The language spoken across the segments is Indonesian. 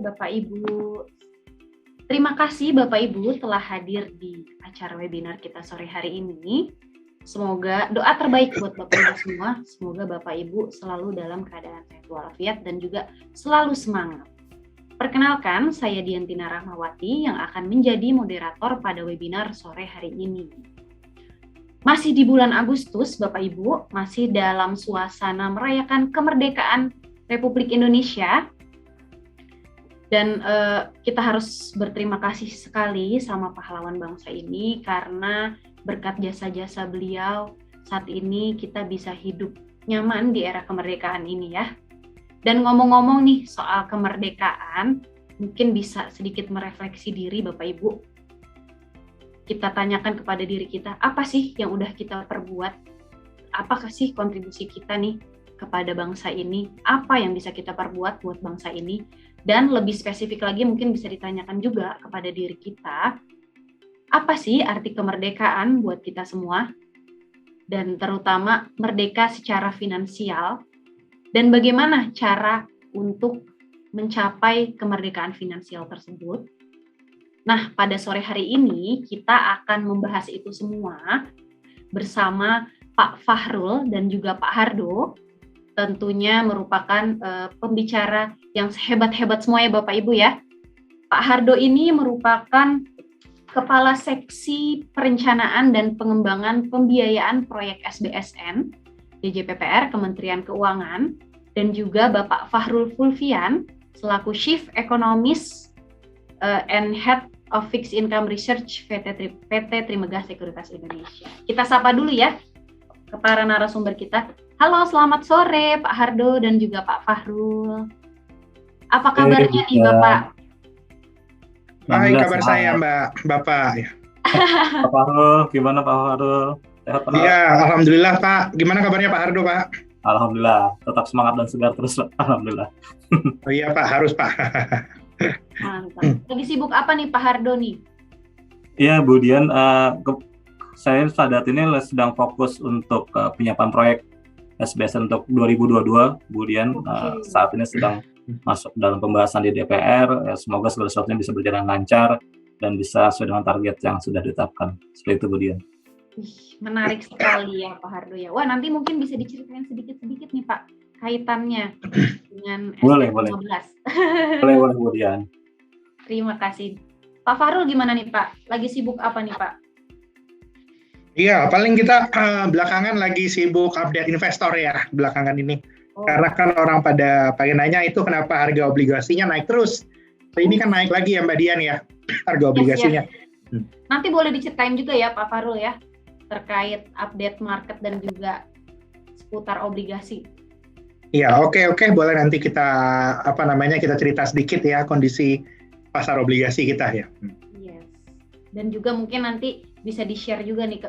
Bapak Ibu. Terima kasih Bapak Ibu telah hadir di acara webinar kita sore hari ini. Semoga doa terbaik buat Bapak Ibu semua. Semoga Bapak Ibu selalu dalam keadaan sehat walafiat dan juga selalu semangat. Perkenalkan, saya Diantina Rahmawati yang akan menjadi moderator pada webinar sore hari ini. Masih di bulan Agustus, Bapak Ibu, masih dalam suasana merayakan kemerdekaan Republik Indonesia. Dan kita harus berterima kasih sekali sama pahlawan bangsa ini karena berkat jasa-jasa beliau saat ini kita bisa hidup nyaman di era kemerdekaan ini ya. Dan ngomong-ngomong nih soal kemerdekaan, mungkin bisa sedikit merefleksi diri Bapak Ibu. Kita tanyakan kepada diri kita, apa sih yang udah kita perbuat? Apakah sih kontribusi kita nih kepada bangsa ini? Apa yang bisa kita perbuat buat bangsa ini? Dan lebih spesifik lagi mungkin bisa ditanyakan juga kepada diri kita, apa sih arti kemerdekaan buat kita semua? Dan terutama merdeka secara finansial, dan bagaimana cara untuk mencapai kemerdekaan finansial tersebut? Nah, pada sore hari ini kita akan membahas itu semua bersama Pak Fahrul dan juga Pak Hardo. Tentunya merupakan pembicara yang hebat-hebat semua ya Bapak Ibu ya. Pak Hardo ini merupakan Kepala Seksi Perencanaan dan Pengembangan Pembiayaan Proyek SBSN, DJPPR Kementerian Keuangan, dan juga Bapak Fahrul Fulvian selaku Chief Economist and Head of Fixed Income Research PT Trimegah Sekuritas Indonesia. Kita sapa dulu ya ke para narasumber kita. Halo, selamat sore Pak Hardo dan juga Pak Fahrul. Apa kabarnya nih Bapak? Baik, kabar saya Bapak. Pak Fahrul, gimana Pak Fahrul? Sehat Pak? Iya, alhamdulillah Pak. Gimana kabarnya Pak Hardo Pak? Alhamdulillah, tetap semangat dan segar terus alhamdulillah. Oh iya Pak, harus Pak. Mantap. Lagi sibuk apa nih Pak Hardo nih? Iya Bu Dian, saya saat ini sedang fokus untuk penyiapan proyek SBSN untuk 2022, Bu Dian. Saat ini sedang masuk dalam pembahasan di DPR. Semoga segala sesuatunya bisa berjalan lancar dan bisa sesuai dengan target yang sudah ditetapkan. Seperti itu Bu Dian. Menarik sekali ya Pak Hardo ya. Wah, nanti mungkin bisa diceritain sedikit-sedikit nih Pak kaitannya dengan boleh. 15. Boleh Bu Dian. Terima kasih. Pak Fahrul gimana nih Pak? Lagi sibuk apa nih Pak? Iya, paling kita belakangan lagi sibuk update investor ya belakangan ini. Karena kan orang pada nanya itu kenapa harga obligasinya naik terus. Ini kan naik lagi ya Mbak Dian ya, harga obligasinya. Yes. Nanti boleh diceritain juga ya Pak Fahrul ya, terkait update market dan juga seputar obligasi. Iya, oke, boleh nanti kita kita cerita sedikit ya kondisi pasar obligasi kita ya. Yes. Dan juga mungkin nanti bisa di-share juga nih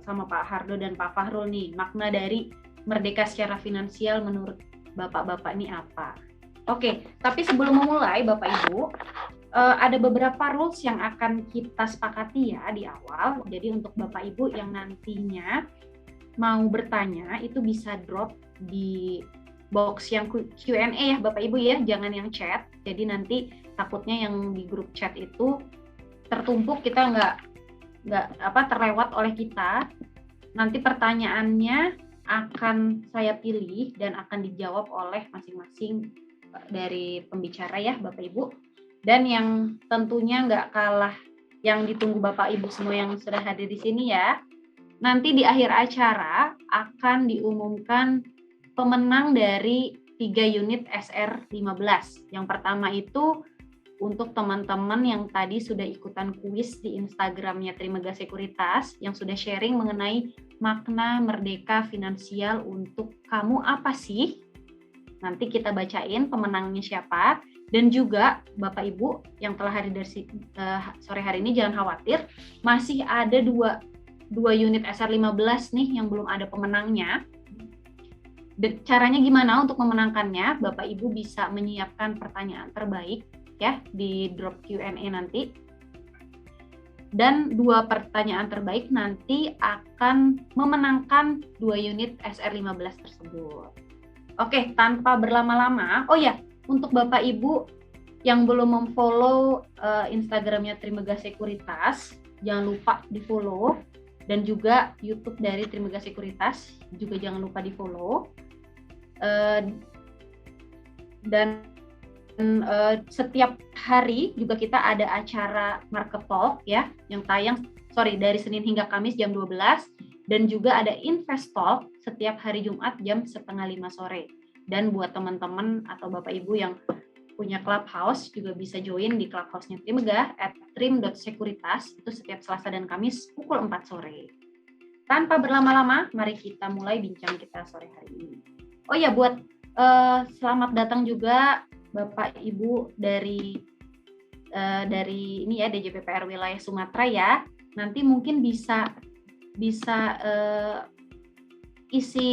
sama Pak Hardo dan Pak Fahrul nih, makna dari merdeka secara finansial menurut Bapak-Bapak ini apa. Oke, tapi sebelum memulai Bapak Ibu, ada beberapa rules yang akan kita sepakati ya di awal. Jadi untuk Bapak Ibu yang nantinya mau bertanya, itu bisa drop di box yang Q&A ya Bapak Ibu ya, jangan yang chat. Jadi nanti takutnya yang di grup chat itu tertumpuk, kita nggak terlewat oleh kita. Nanti pertanyaannya akan saya pilih dan akan dijawab oleh masing-masing dari pembicara ya Bapak Ibu. Dan yang tentunya nggak kalah yang ditunggu Bapak Ibu semua yang sudah hadir di sini ya. Nanti di akhir acara akan diumumkan pemenang dari 3 unit SR15. Yang pertama itu untuk teman-teman yang tadi sudah ikutan kuis di Instagramnya Trimegah Sekuritas, yang sudah sharing mengenai makna merdeka finansial untuk kamu apa sih? Nanti kita bacain pemenangnya siapa. Dan juga Bapak Ibu yang telah hadir dari sore hari ini jangan khawatir, masih ada dua unit SR15 nih yang belum ada pemenangnya. Caranya gimana untuk memenangkannya? Bapak Ibu bisa menyiapkan pertanyaan terbaik ya di drop Q&A nanti. Dan 2 pertanyaan terbaik nanti akan memenangkan 2 unit SR15 tersebut. Oke, tanpa berlama-lama, oh ya, untuk Bapak Ibu yang belum memfollow Instagramnya Trimegah Sekuritas, jangan lupa di follow, dan juga YouTube dari Trimegah Sekuritas juga jangan lupa di follow. Dan setiap hari juga kita ada acara Market Talk ya, yang tayang dari Senin hingga Kamis jam 12, dan juga ada Invest Talk setiap hari Jumat jam 4:30 sore. Dan buat teman-teman atau Bapak Ibu yang punya Clubhouse juga bisa join di Clubhouse-nya Trimegah @trim.sekuritas, itu setiap Selasa dan Kamis pukul 4 sore. Tanpa berlama-lama, mari kita mulai bincang kita sore hari ini. Oh ya, buat selamat datang juga Bapak Ibu dari ini ya, DJPPR wilayah Sumatera ya. Nanti mungkin bisa isi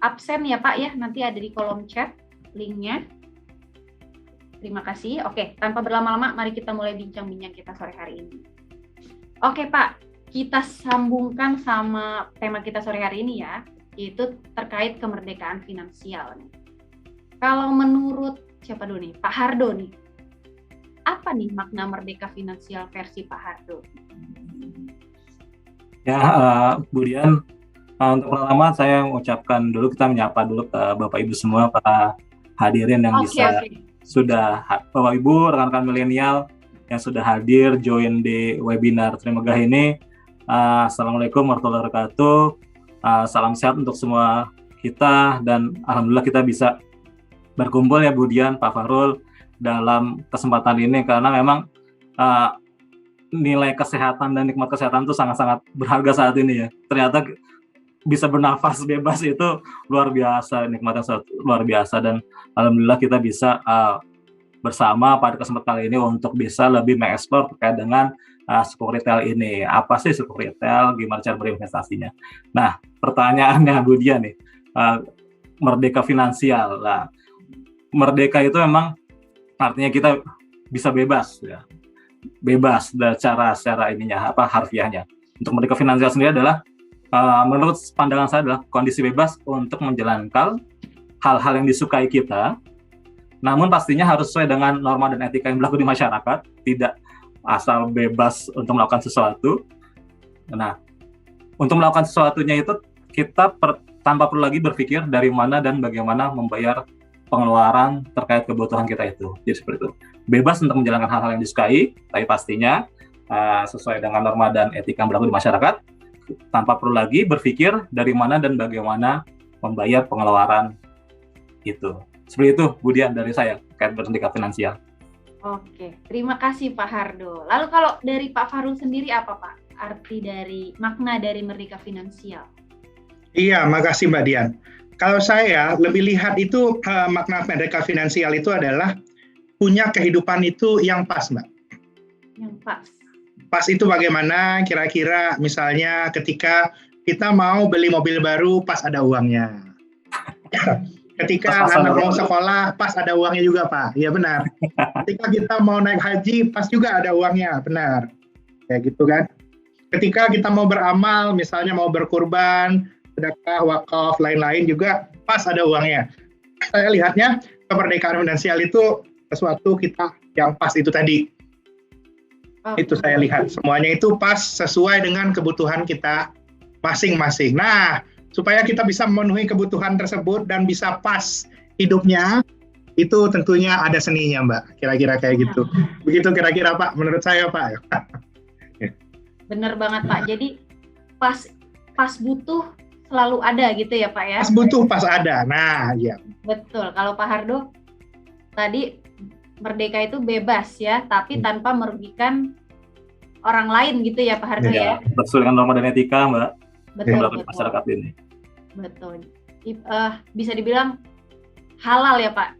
absen ya Pak ya, nanti ada di kolom chat linknya. Terima kasih. Oke, tanpa berlama-lama, mari kita mulai bincang-bincang kita sore hari ini. Oke Pak, kita sambungkan sama tema kita sore hari ini ya, yaitu terkait kemerdekaan finansial nih. Kalau menurut siapa dulu nih? Pak Hardo nih. Apa nih makna merdeka finansial versi Pak Hardo? Ya, Bu Dian, untuk pertama saya mengucapkan dulu, kita menyapa dulu ke Bapak Ibu semua, para hadirin yang sudah Bapak Ibu, rekan-rekan milenial yang sudah hadir join di webinar Trimegah ini. Assalamualaikum warahmatullahi wabarakatuh. Salam sehat untuk semua kita, dan alhamdulillah kita bisa berkumpul ya Bu Dian, Pak Fahrul, dalam kesempatan ini, karena memang nilai kesehatan dan nikmat kesehatan itu sangat-sangat berharga saat ini ya. Ternyata bisa bernafas bebas itu luar biasa, nikmatnya luar biasa, dan alhamdulillah kita bisa bersama pada kesempatan kali ini untuk bisa lebih mengeksplor terkait dengan suku retail ini. Apa sih suku retail, gimana cara berinvestasinya? Nah, pertanyaannya Bu Dian nih, merdeka finansial. Nah, merdeka itu memang artinya kita bisa bebas ya. Bebas secara ininya, harfiahnya. Untuk merdeka finansial sendiri adalah menurut pandangan saya adalah kondisi bebas untuk menjalankan hal-hal yang disukai kita, namun pastinya harus sesuai dengan norma dan etika yang berlaku di masyarakat, tidak asal bebas untuk melakukan sesuatu. Nah, untuk melakukan sesuatunya itu kita tanpa perlu lagi berpikir dari mana dan bagaimana membayar pengeluaran terkait kebutuhan kita itu. Jadi seperti itu. Bebas untuk menjalankan hal-hal yang disukai, tapi pastinya sesuai dengan norma dan etika yang berlaku di masyarakat, tanpa perlu lagi berpikir dari mana dan bagaimana membayar pengeluaran itu. Seperti itu, Bu Dian, dari saya terkait merdeka finansial. Oke, terima kasih Pak Hardo. Lalu kalau dari Pak Fahrul sendiri apa Pak arti dari makna dari merdeka finansial? Iya, makasih Mbak Dian. Kalau saya lebih lihat itu makna merdeka finansial itu adalah punya kehidupan itu yang pas, Mbak. Yang pas. Pas itu bagaimana? Kira-kira misalnya ketika kita mau beli mobil baru, pas ada uangnya. Ketika anak mau sekolah, pas ada uangnya juga, Pak. Iya benar. Ketika kita mau naik haji, pas juga ada uangnya, benar. Kayak gitu kan. Ketika kita mau beramal, misalnya mau berkurban, sedekah, wakaf, lain-lain juga pas ada uangnya. Saya lihatnya kemerdekaan finansial itu sesuatu kita yang pas itu tadi. Itu saya lihat semuanya itu pas sesuai dengan kebutuhan kita masing-masing. Nah, supaya kita bisa memenuhi kebutuhan tersebut dan bisa pas hidupnya, itu tentunya ada seninya, Mbak. Kira-kira kayak gitu. Begitu kira-kira, Pak, menurut saya, Pak. Bener banget, Pak. Jadi pas butuh selalu ada gitu ya, Pak ya? Pas butuh, pas ada. Nah, ya. Betul. Kalau Pak Hardo tadi merdeka itu bebas ya, tapi tanpa merugikan orang lain gitu ya, Pak Hardo ya? Sesuai dengan norma dan etika, Mbak. Betul. Masyarakat ini. Betul. Bisa dibilang halal ya, Pak?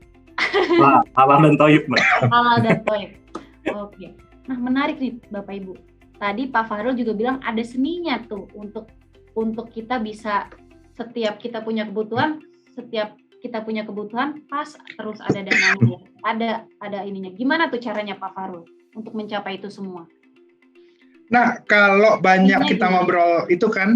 Wah, halal dan toib, Mbak. Halal dan toib. Oke. Nah, menarik nih, Bapak Ibu. Tadi Pak Fahrul juga bilang ada seninya tuh untuk kita bisa setiap kita punya kebutuhan pas terus ada dananya, ada ininya. Gimana tuh caranya Pak Fahrul untuk mencapai itu semua? Nah, kalau banyak kita ngobrol itu kan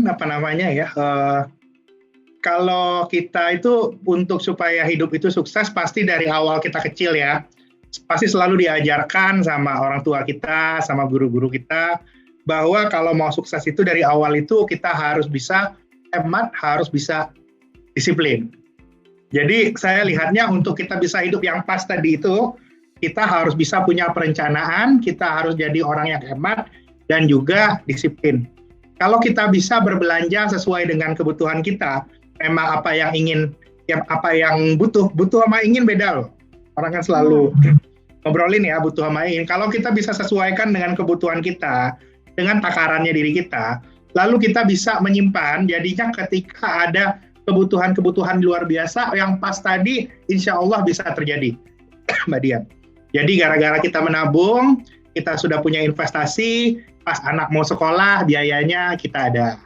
kalau kita itu untuk supaya hidup itu sukses pasti dari awal kita kecil ya. pasti selalu diajarkan sama orang tua kita, sama guru-guru kita, bahwa kalau mau sukses itu dari awal itu kita harus bisa hemat, harus bisa disiplin. Jadi saya lihatnya untuk kita bisa hidup yang pas tadi itu, kita harus bisa punya perencanaan, kita harus jadi orang yang hemat, dan juga disiplin. Kalau kita bisa berbelanja sesuai dengan kebutuhan kita, memang apa yang butuh sama ingin beda loh. Orang kan selalu ngobrolin ya butuh sama ingin. Kalau kita bisa sesuaikan dengan kebutuhan kita, dengan takarannya diri kita, lalu kita bisa menyimpan, jadinya ketika ada kebutuhan-kebutuhan luar biasa yang pas tadi, insya Allah bisa terjadi, Mbak Dian. Jadi gara-gara kita menabung, kita sudah punya investasi, pas anak mau sekolah, biayanya kita ada.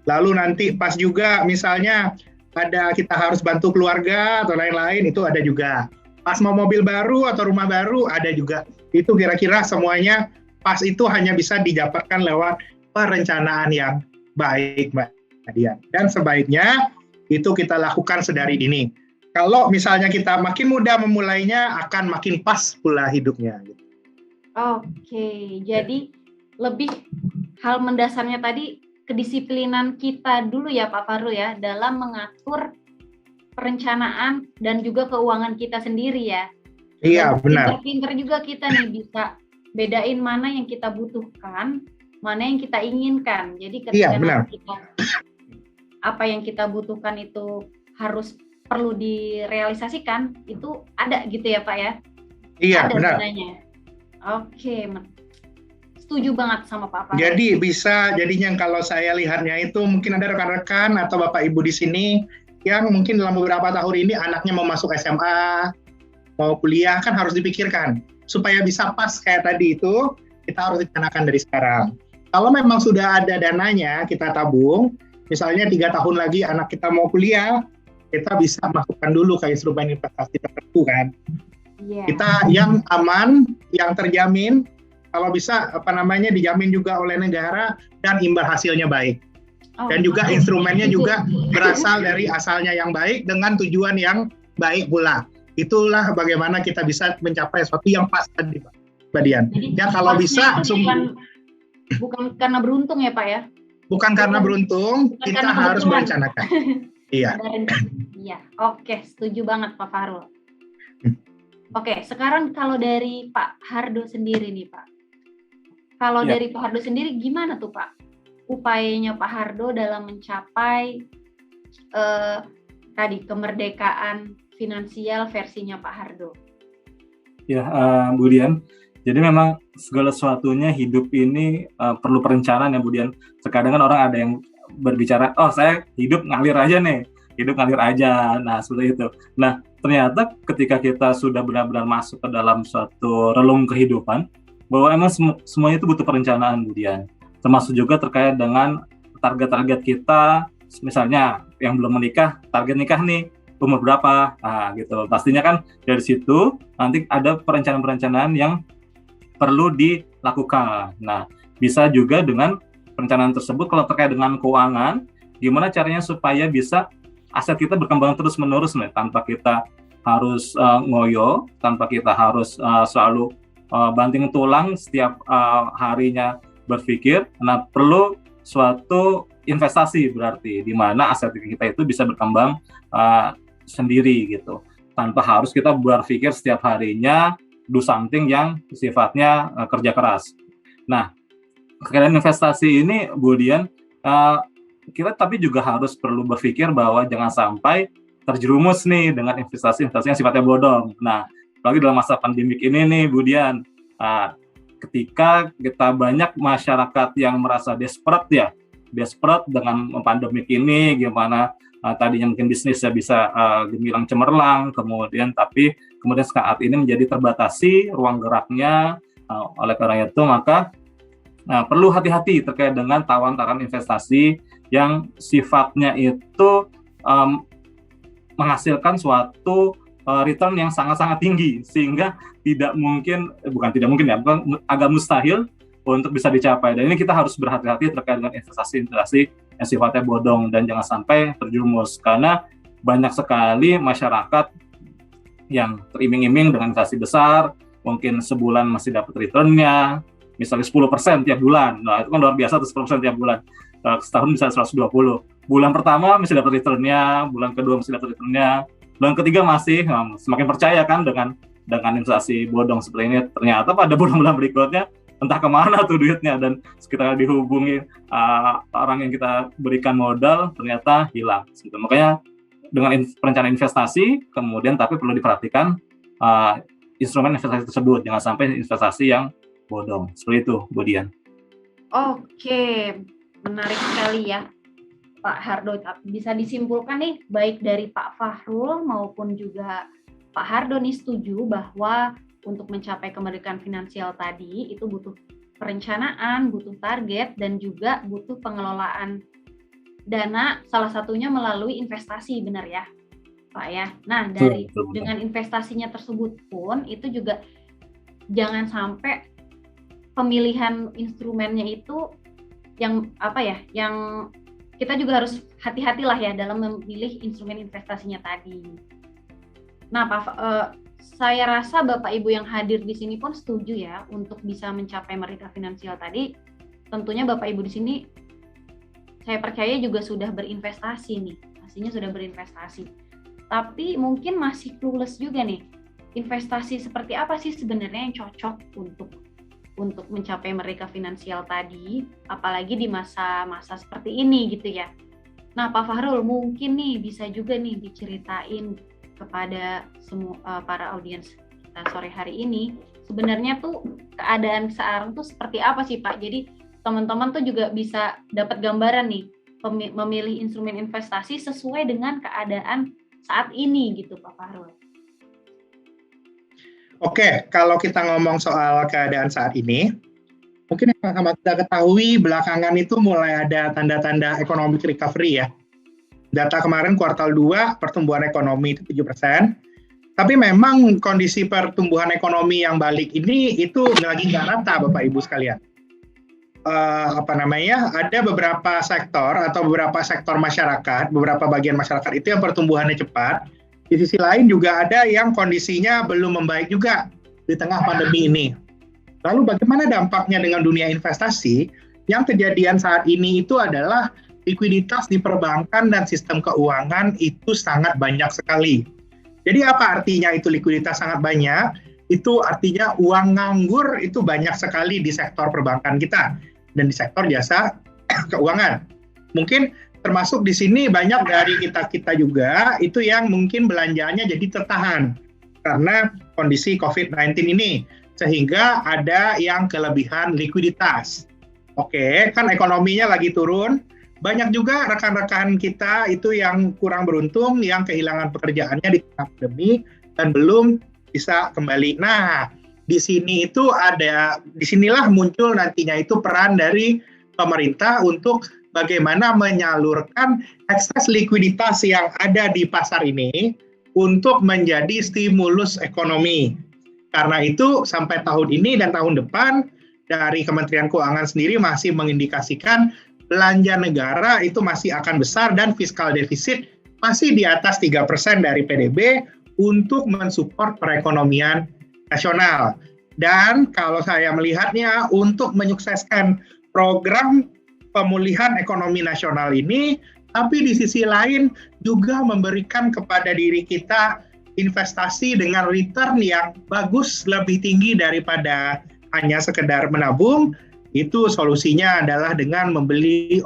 Lalu nanti pas juga misalnya ada kita harus bantu keluarga atau lain-lain, itu ada juga. Pas mau mobil baru atau rumah baru, ada juga. Itu kira-kira semuanya pas itu hanya bisa didapatkan lewat perencanaan yang baik, Mbak Dian. Dan sebaiknya itu kita lakukan sedari dini. Kalau misalnya kita makin muda memulainya, akan makin pas pula hidupnya. Oke, jadi lebih hal mendasarnya tadi kedisiplinan kita dulu ya Pak Farul ya, dalam mengatur perencanaan dan juga keuangan kita sendiri ya. Iya, dan benar. Pinter-pinter juga kita nih bisa bedain mana yang kita butuhkan, mana yang kita inginkan. Jadi ketika apa yang kita butuhkan itu harus perlu direalisasikan, itu ada gitu ya Pak ya? Iya, ada benar. Sebenarnya. Oke, setuju banget sama Pak Farul. Jadi bisa jadinya kalau saya lihatnya itu mungkin ada rekan-rekan atau Bapak Ibu di sini yang mungkin dalam beberapa tahun ini anaknya mau masuk SMA, mau kuliah, kan harus dipikirkan. Supaya bisa pas kayak tadi itu, kita harus rencanakan dari sekarang. Kalau memang sudah ada dananya, kita tabung, misalnya 3 tahun lagi anak kita mau kuliah, kita bisa masukkan dulu ke instrumen investasi tertentu kan. Yeah. Kita yang aman, yang terjamin, kalau bisa dijamin juga oleh negara dan imbal hasilnya baik. Dan juga instrumennya juga berasal dari asalnya yang baik dengan tujuan yang baik pula. Itulah bagaimana kita bisa mencapai sesuatu yang pas tadi, Mbak Dian. Ya kalau bisa bukan karena beruntung ya Pak ya? Bukan karena beruntung, kita harus merencanakan. Iya. Iya, oke, setuju banget Pak Farul. Oke, sekarang kalau dari Pak Hardo sendiri nih Pak. Kalau dari Pak Hardo sendiri gimana tuh Pak? Upayanya Pak Hardo dalam mencapai tadi kemerdekaan finansial versinya Pak Hardo. Ya, Bu Dian. Jadi memang segala sesuatunya hidup ini perlu perencanaan ya Bu Dian. Terkadang kan orang ada yang berbicara, oh saya hidup ngalir aja nih, hidup ngalir aja. Nah seperti itu. Nah ternyata ketika kita sudah benar-benar masuk ke dalam suatu relung kehidupan, bahwa emang semuanya itu butuh perencanaan Bu Dian. Termasuk juga terkait dengan target-target kita, misalnya yang belum menikah, target nikah nih umur berapa, nah gitu. Pastinya kan dari situ nanti ada perencanaan-perencanaan yang perlu dilakukan. Nah bisa juga dengan perencanaan tersebut kalau terkait dengan keuangan, gimana caranya supaya bisa aset kita berkembang terus-menerus nih, tanpa kita harus ngoyo, tanpa kita harus selalu banting tulang setiap harinya berpikir. Nah perlu suatu investasi berarti di mana aset kita itu bisa berkembang sendiri gitu, tanpa harus kita berpikir setiap harinya do something yang sifatnya kerja keras. Nah terkait investasi ini Bu Dian, kita tapi juga harus perlu berpikir bahwa jangan sampai terjerumus nih dengan investasi-investasi yang sifatnya bodong. Nah apalagi dalam masa pandemik ini nih Bu Dian, ketika kita banyak masyarakat yang merasa desperate dengan pandemik ini, gimana tadinya mungkin bisnisnya bisa gemilang cemerlang, kemudian saat ini menjadi terbatasi ruang geraknya. Oleh karena itu maka perlu hati-hati terkait dengan tawaran investasi yang sifatnya itu menghasilkan suatu return yang sangat-sangat tinggi, sehingga agak mustahil untuk bisa dicapai. Dan ini kita harus berhati-hati terkait dengan investasi-investasi yang sifatnya bodong dan jangan sampai terjerumus, karena banyak sekali masyarakat yang teriming-iming dengan inflasi besar, mungkin sebulan masih dapat return-nya, misalnya 10% tiap bulan. Nah, itu kan luar biasa tuh 10% tiap bulan. Setahun bisa 120. Bulan pertama masih dapat return-nya, bulan kedua masih dapat return-nya, bulan ketiga masih, semakin percaya kan dengan inflasi bodong seperti ini. Ternyata pada bulan-bulan berikutnya entah kemana tuh duitnya, dan sekitar dihubungi orang yang kita berikan modal ternyata hilang. Gitu. Makanya dengan perencanaan investasi, kemudian tapi perlu diperhatikan instrumen investasi tersebut, jangan sampai investasi yang bodong. Seperti itu, Bu Dian. Oke, menarik sekali ya, Pak Hardo. Bisa disimpulkan nih, baik dari Pak Fahrul maupun juga Pak Hardo nih setuju bahwa untuk mencapai kemerdekaan finansial tadi itu butuh perencanaan, butuh target, dan juga butuh pengelolaan dana, salah satunya melalui investasi, benar ya Pak ya. Nah, dengan investasinya tersebut pun itu juga jangan sampai pemilihan instrumennya itu yang kita juga harus hati-hatilah ya dalam memilih instrumen investasinya tadi. Nah, Pak, saya rasa Bapak Ibu yang hadir di sini pun setuju ya untuk bisa mencapai merdeka finansial tadi. Tentunya Bapak Ibu di sini saya percaya juga sudah berinvestasi nih, pastinya sudah berinvestasi. Tapi mungkin masih clueless juga nih, investasi seperti apa sih sebenarnya yang cocok untuk mencapai merdeka finansial tadi, apalagi di masa-masa seperti ini gitu ya. Nah, Pak Fahrul, mungkin nih bisa juga nih diceritain kepada semua para audiens kita sore hari ini, sebenarnya tuh keadaan sekarang tuh seperti apa sih Pak? Jadi teman-teman tuh juga bisa dapat gambaran nih, memilih instrumen investasi sesuai dengan keadaan saat ini gitu Pak Fahrul. Oke, kalau kita ngomong soal keadaan saat ini, mungkin yang sama kita ketahui belakangan itu mulai ada tanda-tanda economic recovery ya. Data kemarin kuartal 2 pertumbuhan ekonomi itu 7%, tapi memang kondisi pertumbuhan ekonomi yang balik ini itu lagi nggak rata Bapak Ibu sekalian. Ada beberapa sektor atau beberapa sektor masyarakat, beberapa bagian masyarakat itu yang pertumbuhannya cepat. Di sisi lain juga ada yang kondisinya belum membaik juga di tengah pandemi ini. Lalu bagaimana dampaknya dengan dunia investasi? Yang kejadian saat ini itu adalah likuiditas di perbankan dan sistem keuangan itu sangat banyak sekali. Jadi apa artinya itu likuiditas sangat banyak? Itu artinya uang nganggur itu banyak sekali di sektor perbankan kita dan di sektor jasa keuangan. Mungkin termasuk di sini banyak dari kita juga itu yang mungkin belanjaannya jadi tertahan karena kondisi COVID-19 ini, sehingga ada yang kelebihan likuiditas. Oke, kan ekonominya lagi turun, banyak juga rekan-rekan kita itu yang kurang beruntung, yang kehilangan pekerjaannya di tengah pandemi dan belum bisa kembali. Nah, disinilah muncul nantinya itu peran dari pemerintah untuk bagaimana menyalurkan ekses likuiditas yang ada di pasar ini untuk menjadi stimulus ekonomi. Karena itu sampai tahun ini dan tahun depan dari Kementerian Keuangan sendiri masih mengindikasikan belanja negara itu masih akan besar dan fiskal defisit masih di atas 3% dari PDB untuk mensupport perekonomian nasional. Dan kalau saya melihatnya untuk menyukseskan program pemulihan ekonomi nasional ini, tapi di sisi lain juga memberikan kepada diri kita investasi dengan return yang bagus, lebih tinggi daripada hanya sekedar menabung. Itu solusinya adalah dengan membeli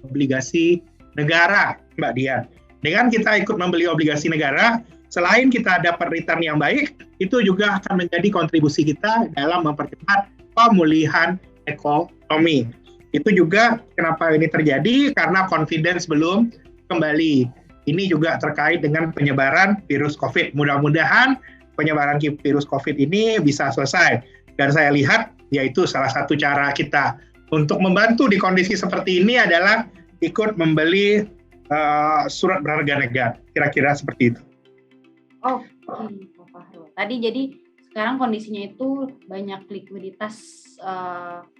obligasi negara, Mbak Dian. Dengan kita ikut membeli obligasi negara, selain kita dapat return yang baik, itu juga akan menjadi kontribusi kita dalam mempercepat pemulihan ekonomi. Itu juga kenapa ini terjadi, karena confidence belum kembali. Ini juga terkait dengan penyebaran virus COVID. Mudah-mudahan penyebaran virus COVID ini bisa selesai. Dan saya lihat, yaitu salah satu cara kita untuk membantu di kondisi seperti ini adalah ikut membeli surat berharga negara. Kira-kira seperti itu. Oke, Pak Fahrul. Tadi jadi sekarang kondisinya itu banyak likuiditas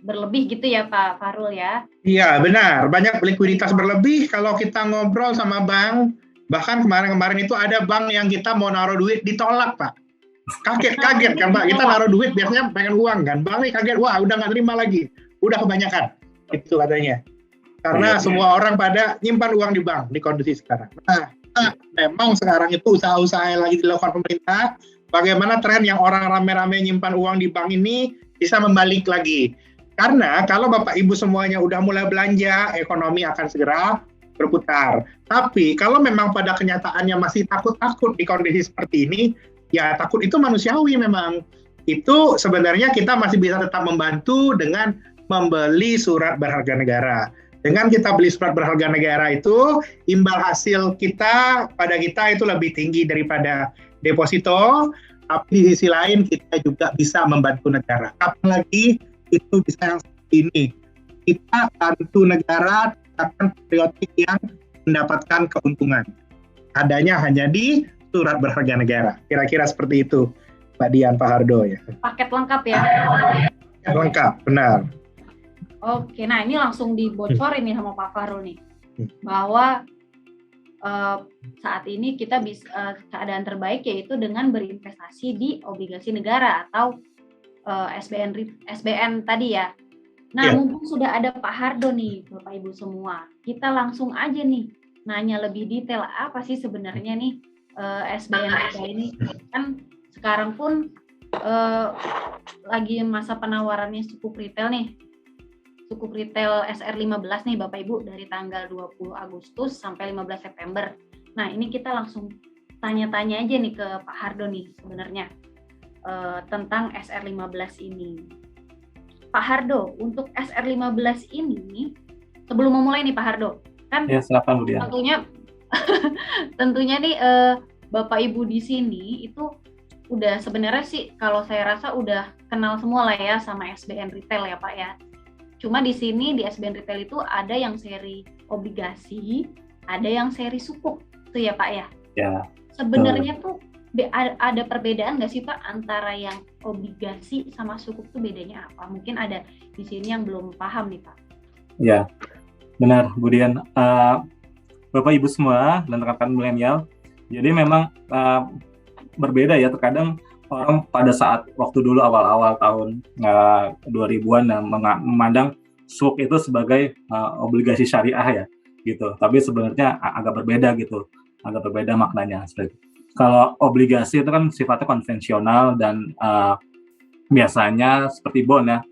berlebih gitu ya Pak Fahrul ya? Iya benar, banyak likuiditas berlebih. Kalau kita ngobrol sama bank Bahkan kemarin-kemarin itu ada bank yang kita mau naruh duit ditolak, Pak. Kaget kan, Pak. Kita naruh duit biasanya pengen uang kan. Bank nih kaget, wah udah nggak terima lagi. Udah kebanyakan. Itu katanya. Karena semua orang pada nyimpan uang di bank di kondisi sekarang. Nah, memang sekarang itu usaha-usaha yang lagi dilakukan pemerintah, bagaimana tren yang orang rame-rame nyimpan uang di bank ini bisa membalik lagi. Karena kalau Bapak Ibu semuanya udah mulai belanja, ekonomi akan segera berputar. Tapi kalau memang pada kenyataannya masih takut-takut di kondisi seperti ini, ya takut itu manusiawi memang. Itu sebenarnya kita masih bisa tetap membantu dengan membeli surat berharga negara. Dengan kita beli surat berharga negara itu, imbal hasil kita pada kita itu lebih tinggi daripada deposito, tapi di sisi lain kita juga bisa membantu negara. Apalagi itu bisa yang seperti ini. Kita bantu negara akan patriotik yang mendapatkan keuntungan. Adanya hanya di surat berharga negara. Kira-kira seperti itu, Pak Dian, Pak Hardo ya. Paket lengkap ya. Paket lengkap, benar. Oke, nah ini langsung dibocorin nih sama Pak Fahrul nih, bahwa saat ini kita bisa keadaan terbaik yaitu dengan berinvestasi di obligasi negara atau SBN tadi ya. Nah, mumpung sudah ada Pak Hardo nih, Bapak Ibu semua, kita langsung aja nih nanya lebih detail apa sih sebenarnya nih SBN kita ini. Kan sekarang pun lagi masa penawarannya sukuk retail nih. Sukuk retail SR15 nih Bapak Ibu dari tanggal 20 Agustus sampai 15 September. Nah, ini kita langsung tanya-tanya aja nih ke Pak Hardo nih sebenarnya tentang SR15 ini. Pak Hardo, untuk SR15 ini, sebelum memulai nih Pak Hardo, kan ya, silakan, Bu Dian. Tentunya nih Bapak Ibu di sini itu udah sebenarnya sih kalau saya rasa udah kenal semua lah ya sama SBN retail ya Pak ya. Cuma di sini di SBN retail itu ada yang seri obligasi, ada yang seri sukuk tuh ya Pak ya. Ya. Sebenarnya tuh ada perbedaan nggak sih Pak antara yang obligasi sama sukuk tuh bedanya apa? Mungkin ada di sini yang belum paham nih Pak. Ya, benar Bu Dian. Bapak Ibu semua dan rekan milenial, jadi memang berbeda ya. Terkadang orang pada saat waktu dulu awal-awal tahun 2000-an memandang sukuk itu sebagai obligasi syariah ya, gitu. Tapi sebenarnya agak berbeda gitu, agak berbeda maknanya. Kalau obligasi itu kan sifatnya konvensional dan biasanya seperti bond ya,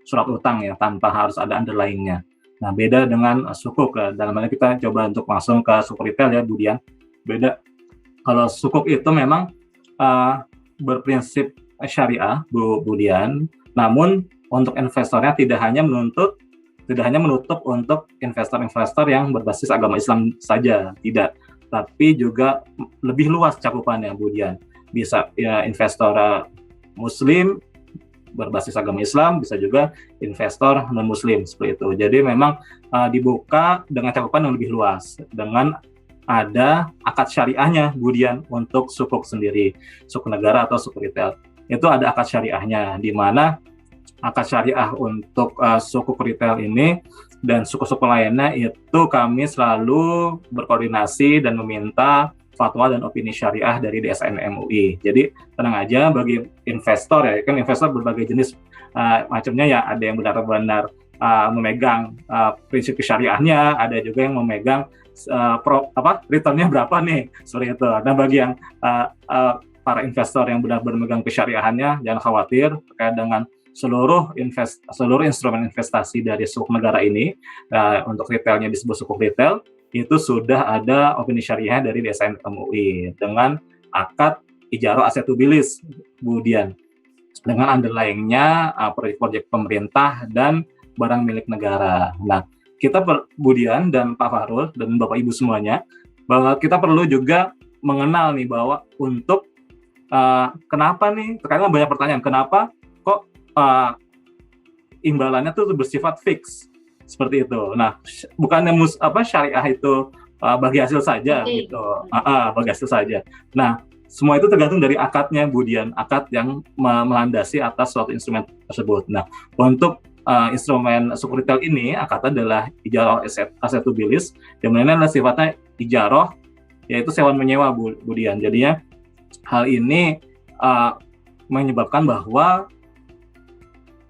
surat utang ya, tanpa harus ada underlying-nya. Nah, beda dengan sukuk. Dalam hal ini kita coba untuk langsung ke sukuk retail ya, Bu Dian. Beda. Kalau sukuk itu memang berprinsip syariah, Bu Dian. Namun untuk investornya tidak hanya menutup untuk investor-investor yang berbasis agama Islam saja, tidak. Tapi juga lebih luas cakupannya, Bu Dian. Bisa ya investor Muslim berbasis agama Islam, bisa juga investor non-Muslim seperti itu. Jadi memang dibuka dengan cakupan yang lebih luas, dengan ada akad syariahnya, Bu Dian, untuk sukuk sendiri, sukuk negara atau sukuk retail. Itu ada akad syariahnya, di mana akad syariah untuk sukuk retail ini dan suku-suku lainnya itu kami selalu berkoordinasi dan meminta fatwa dan opini syariah dari DSN MUI. Jadi tenang aja bagi investor ya, kan investor berbagai jenis macamnya ya, ada yang benar-benar memegang prinsip syariahnya, ada juga yang memegang returnnya berapa nih, seperti itu. Nah bagi yang para investor yang benar-benar memegang kesyariahannya, jangan khawatir terkait dengan seluruh instrumen investasi dari sukuk negara ini, untuk retailnya disebut sukuk retail, itu sudah ada opini syariah dari DSN MUI dengan akad ijarah aset to be lease, Bu Dian, dengan underlying-nya proyek-proyek pemerintah dan barang milik negara. Nah, kita Bu Dian dan Pak Fahrul dan Bapak Ibu semuanya, bahwa kita perlu juga mengenal nih bahwa untuk kenapa nih, terkadang banyak pertanyaan, kenapa kok imbalannya tuh bersifat fix seperti itu. Nah, bukannya syariah itu bagi hasil saja gitu, bagi hasil saja. Nah, semua itu tergantung dari akadnya, Bu Dian, akad yang melandasi atas suatu instrumen tersebut. Nah, untuk instrumen sukuk retail ini akadnya adalah ijarah aset to be lease, yang mana adalah sifatnya ijarah yaitu sewa menyewa, Bu Dian. Jadinya hal ini menyebabkan bahwa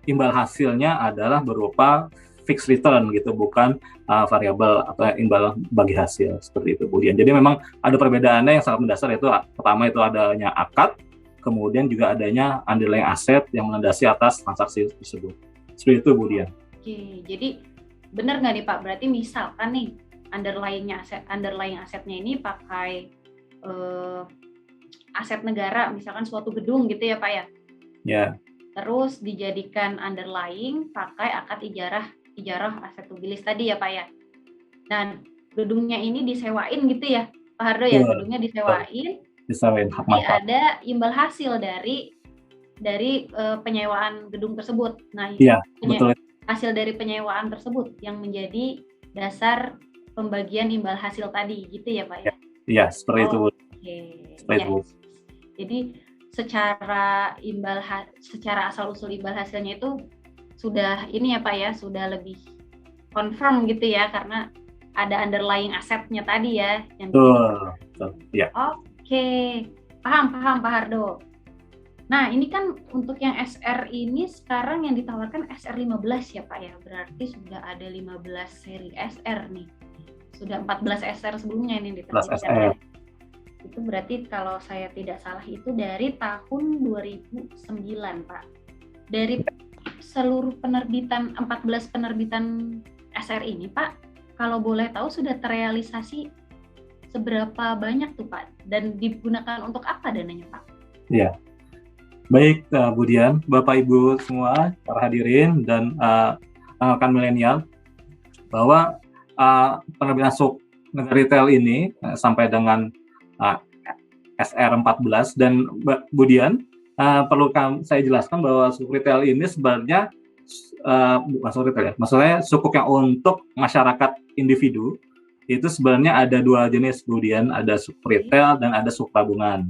imbal hasilnya adalah berupa fixed return gitu, bukan variabel atau imbal bagi hasil, seperti itu, Bu Dian. Jadi memang ada perbedaannya yang sangat mendasar, yaitu pertama itu adanya akad, kemudian juga adanya underlying aset yang melandasi atas transaksi tersebut. Seperti itu, Bu Dian. Oke, jadi benar nggak nih Pak? Berarti misalkan nih underlying asetnya ini pakai aset negara, misalkan suatu gedung gitu ya Pak ya? Ya. Terus dijadikan underlying pakai akad ijarah aset tubilis tadi ya Pak ya. Dan gedungnya ini disewain gitu ya Pak Hardo ya, gedungnya disewain hak manfaat. Ada imbal hasil dari penyewaan gedung tersebut. Nah, iya, betul. Hasil dari penyewaan tersebut yang menjadi dasar pembagian imbal hasil tadi gitu ya Pak ya. Iya, seperti itu. Seperti itu. Jadi secara asal usul imbal hasilnya itu sudah ini ya Pak ya, sudah lebih confirm gitu ya, karena ada underlying asetnya tadi ya yang betul. Ya. Oke, paham Pak Hardo. Nah, ini kan untuk yang SR ini sekarang yang ditawarkan SR15 ya Pak ya, berarti sudah ada 15 seri SR nih. Sudah 14 SR sebelumnya ini diterbitkan. Itu berarti kalau saya tidak salah itu dari tahun 2009 Pak. Dari seluruh penerbitan 14 penerbitan SR ini Pak, kalau boleh tahu sudah terrealisasi seberapa banyak tuh Pak, dan digunakan untuk apa dananya Pak? Ya, baik Bu Dian, Bapak Ibu semua, para hadirin dan rekan milenial, bahwa penerbitan suk negara retail ini sampai dengan SR14 dan Bu Dian, perlu saya jelaskan bahwa sukuk retail ini sebenarnya bukan sukuk retail ya, maksudnya sukuk yang untuk masyarakat individu itu sebenarnya ada dua jenis, Bu Dian, ada sukuk retail dan ada sukuk tabungan.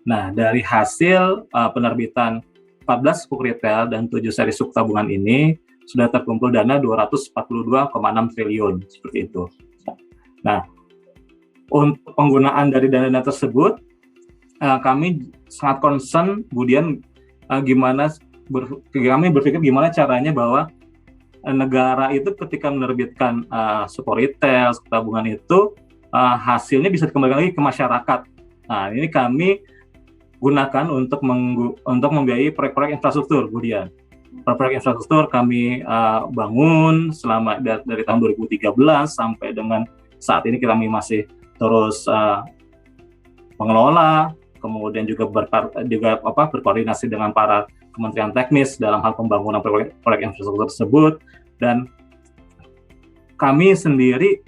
Nah, dari hasil penerbitan 14 sukuk retail dan 7 seri sukuk tabungan ini sudah terkumpul dana 242,6 triliun, seperti itu. Nah, untuk penggunaan dari dana tersebut, kami sangat concern, kemudian kami berpikir gimana caranya bahwa negara itu ketika menerbitkan sukuk retail, sukuk tabungan itu hasilnya bisa dikembalikan lagi ke masyarakat. Nah, ini kami gunakan untuk membiayai proyek-proyek infrastruktur, kemudian proyek infrastruktur kami bangun selama dari tahun 2013 sampai dengan saat ini kami masih terus mengelola, kemudian juga berkoordinasi dengan para kementerian teknis dalam hal pembangunan proyek infrastruktur tersebut, dan kami sendiri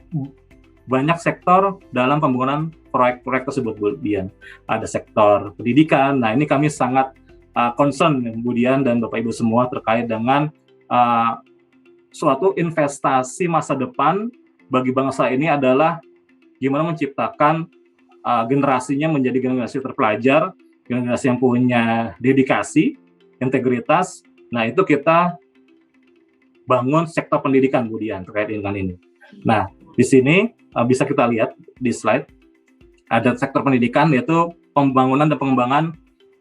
banyak sektor dalam pembangunan proyek-proyek tersebut, Bu Dian. Ada sektor pendidikan. Nah, ini kami sangat concern, Bu Dian dan Bapak Ibu semua, terkait dengan suatu investasi masa depan bagi bangsa ini adalah gimana menciptakan generasinya menjadi generasi terpelajar, generasi yang punya dedikasi, integritas. Nah, itu kita bangun sektor pendidikan, Bu Dian, terkait dengan ini. Nah, di sini bisa kita lihat di slide, ada sektor pendidikan, yaitu pembangunan dan pengembangan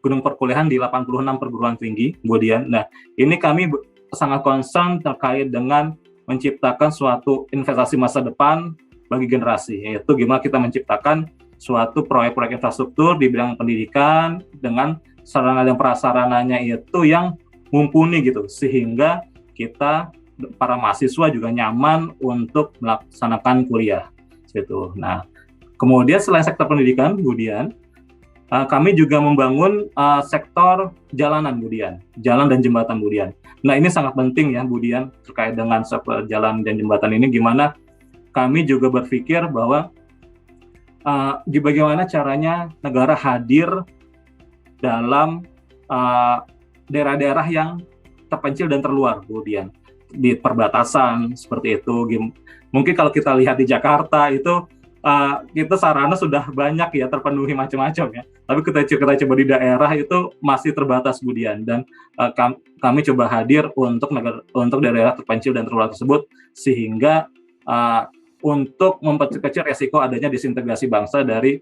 gedung perkuliahan di 86 perguruan tinggi, Bu Dian. Nah, ini kami sangat concern terkait dengan menciptakan suatu investasi masa depan bagi generasi, yaitu gimana kita menciptakan suatu proyek-proyek infrastruktur di bidang pendidikan dengan sarana dan prasarananya itu yang mumpuni gitu, sehingga kita para mahasiswa juga nyaman untuk melaksanakan kuliah gitu. Nah, kemudian selain sektor pendidikan, Bu Dian, kami juga membangun sektor jalanan, Bu Dian, jalan dan jembatan, Bu Dian. Nah, ini sangat penting ya, Bu Dian, terkait dengan sektor jalan dan jembatan ini, gimana kami juga berpikir bahwa bagaimana caranya negara hadir dalam daerah-daerah yang terpencil dan terluar, Bu Dian, di perbatasan seperti itu. Mungkin kalau kita lihat di Jakarta itu kita sarana sudah banyak ya, terpenuhi macam-macam ya. Tapi kita coba di daerah itu masih terbatas, Bu Dian, dan kami coba hadir untuk daerah terpencil dan terluar tersebut, sehingga untuk memperkecil resiko adanya disintegrasi bangsa dari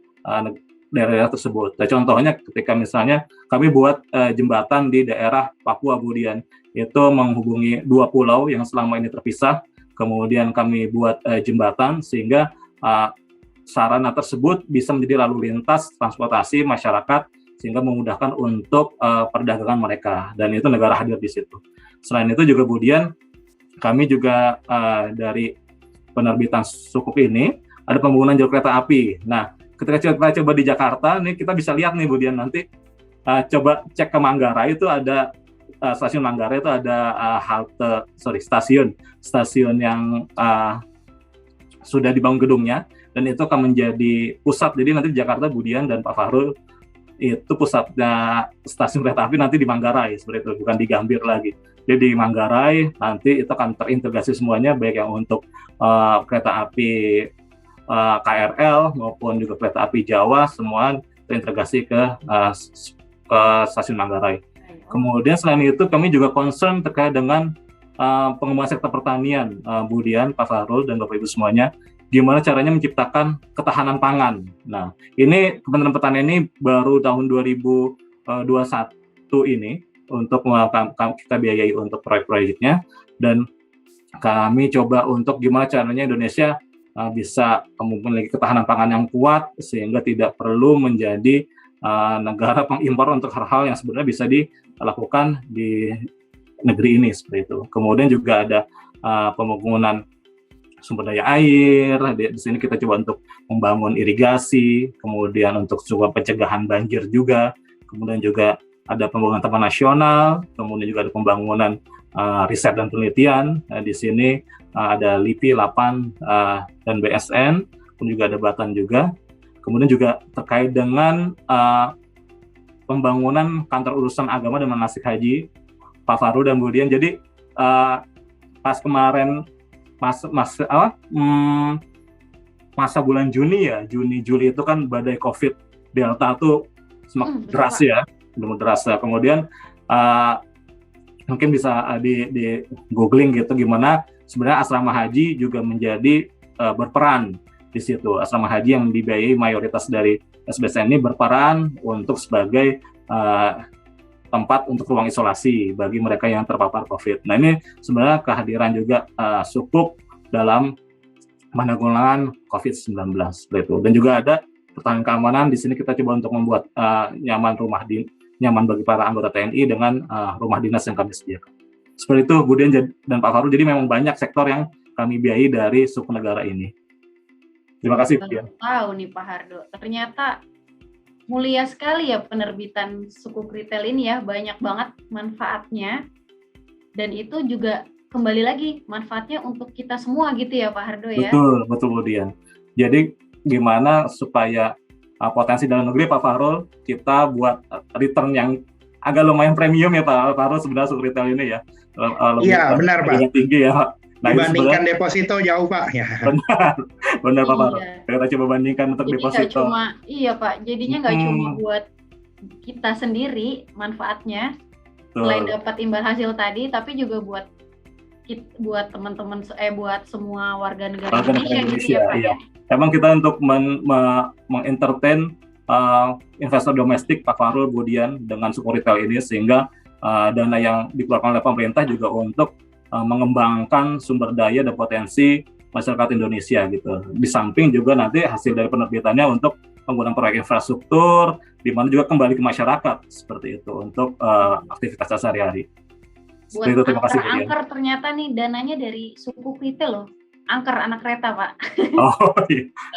daerah tersebut. Nah, contohnya ketika misalnya kami buat jembatan di daerah Papua, Budian, itu menghubungi 2 pulau yang selama ini terpisah, kemudian kami buat jembatan sehingga sarana tersebut bisa menjadi lalu lintas transportasi masyarakat sehingga memudahkan untuk perdagangan mereka, dan itu negara hadir di situ. Selain itu juga kemudian kami juga dari penerbitan Sukuk ini ada pembangunan jalur kereta api. Nah, ketika kita coba di Jakarta, nih kita bisa lihat nih Budian, nanti coba cek ke Manggarai, itu ada stasiun Manggarai, itu ada stasiun yang sudah dibangun gedungnya, dan itu akan menjadi pusat. Jadi nanti di Jakarta, Budian dan Pak Fahrul, itu pusatnya stasiun kereta api nanti di Manggarai, seperti itu, bukan di Gambir lagi. Jadi di Manggarai nanti itu akan terintegrasi semuanya, baik yang untuk kereta api KRL maupun juga kereta api Jawa, semua terintegrasi ke stasiun Manggarai. Kemudian selain itu kami juga concern terkait dengan pengembangan sektor pertanian, Budian, Pak Fahrul, dan Bapak Ibu semuanya, gimana caranya menciptakan ketahanan pangan. Nah, ini Kementerian Pertanian ini baru tahun 2021 ini untuk kita biayai untuk proyek-proyeknya, dan kami coba untuk gimana caranya Indonesia bisa memiliki ketahanan pangan yang kuat sehingga tidak perlu menjadi negara pengimpor untuk hal-hal yang sebenarnya bisa dilakukan di negeri ini, seperti itu. Kemudian juga ada pembangunan sumber daya air. Di sini kita coba untuk membangun irigasi, kemudian untuk coba pencegahan banjir juga. Kemudian juga ada pembangunan taman nasional, kemudian juga ada pembangunan riset dan penelitian. Di sini ada LIPI, LAPAN, dan BSN, kemudian juga ada Batan juga. Kemudian juga terkait dengan pembangunan kantor urusan agama dan manasik haji, Pak Fahrul dan Budian. Jadi pas kemarin masa bulan Juni Juli itu kan badai COVID Delta tuh semakin deras ya, benar deras. Kemudian mungkin bisa di googling gitu gimana sebenarnya asrama haji juga menjadi berperan di situ. Asrama haji yang dibiayai mayoritas dari SBSN ini berperan untuk sebagai tempat untuk ruang isolasi bagi mereka yang terpapar COVID. Nah, ini sebenarnya kehadiran juga Sukuk dalam penanggulangan COVID-19, itu. Dan juga ada pertahanan keamanan. Di sini kita coba untuk membuat nyaman bagi para anggota TNI dengan rumah dinas yang kami sediakan. Seperti itu, Budian dan Pak Fahrul. Jadi memang banyak sektor yang kami biayai dari suku negara ini. Terima kasih, Budian. Tahu nih Pak Hardo, ternyata mulia sekali ya penerbitan Sukuk Retail ini ya, banyak banget manfaatnya, dan itu juga kembali lagi manfaatnya untuk kita semua gitu ya Pak Hardo ya. Betul Budian. Jadi gimana supaya potensi dalam negeri Pak Fahrul, kita buat return yang agak lumayan premium ya Pak Fahrul sebenarnya Sukuk Retail ini ya. Iya benar Pak. Tinggi ya Pak. Nah, dibandingkan deposito jauh Pak ya. Benar Pak Fahrul. Kita coba bandingkan untuk jadi deposito. Iya Pak, jadinya nggak cuma buat kita sendiri manfaatnya, selain dapat imbal hasil tadi, tapi juga buat teman-teman, buat semua warga negara Indonesia gitu ya Pak. Iya. Emang kita untuk mengentertain investor domestik Pak Fahrul, Budian, dengan Sukuk Retail ini, sehingga dana yang dikeluarkan oleh pemerintah juga untuk mengembangkan sumber daya dan potensi masyarakat Indonesia gitu. Di samping juga nanti hasil dari penerbitannya untuk penggunaan proyek infrastruktur, di mana juga kembali ke masyarakat seperti itu untuk aktivitas sehari-hari. Buat itu, terima kasih. Angker ternyata nih dananya dari Sukuk Retail loh. Angker anak kereta Pak. Oh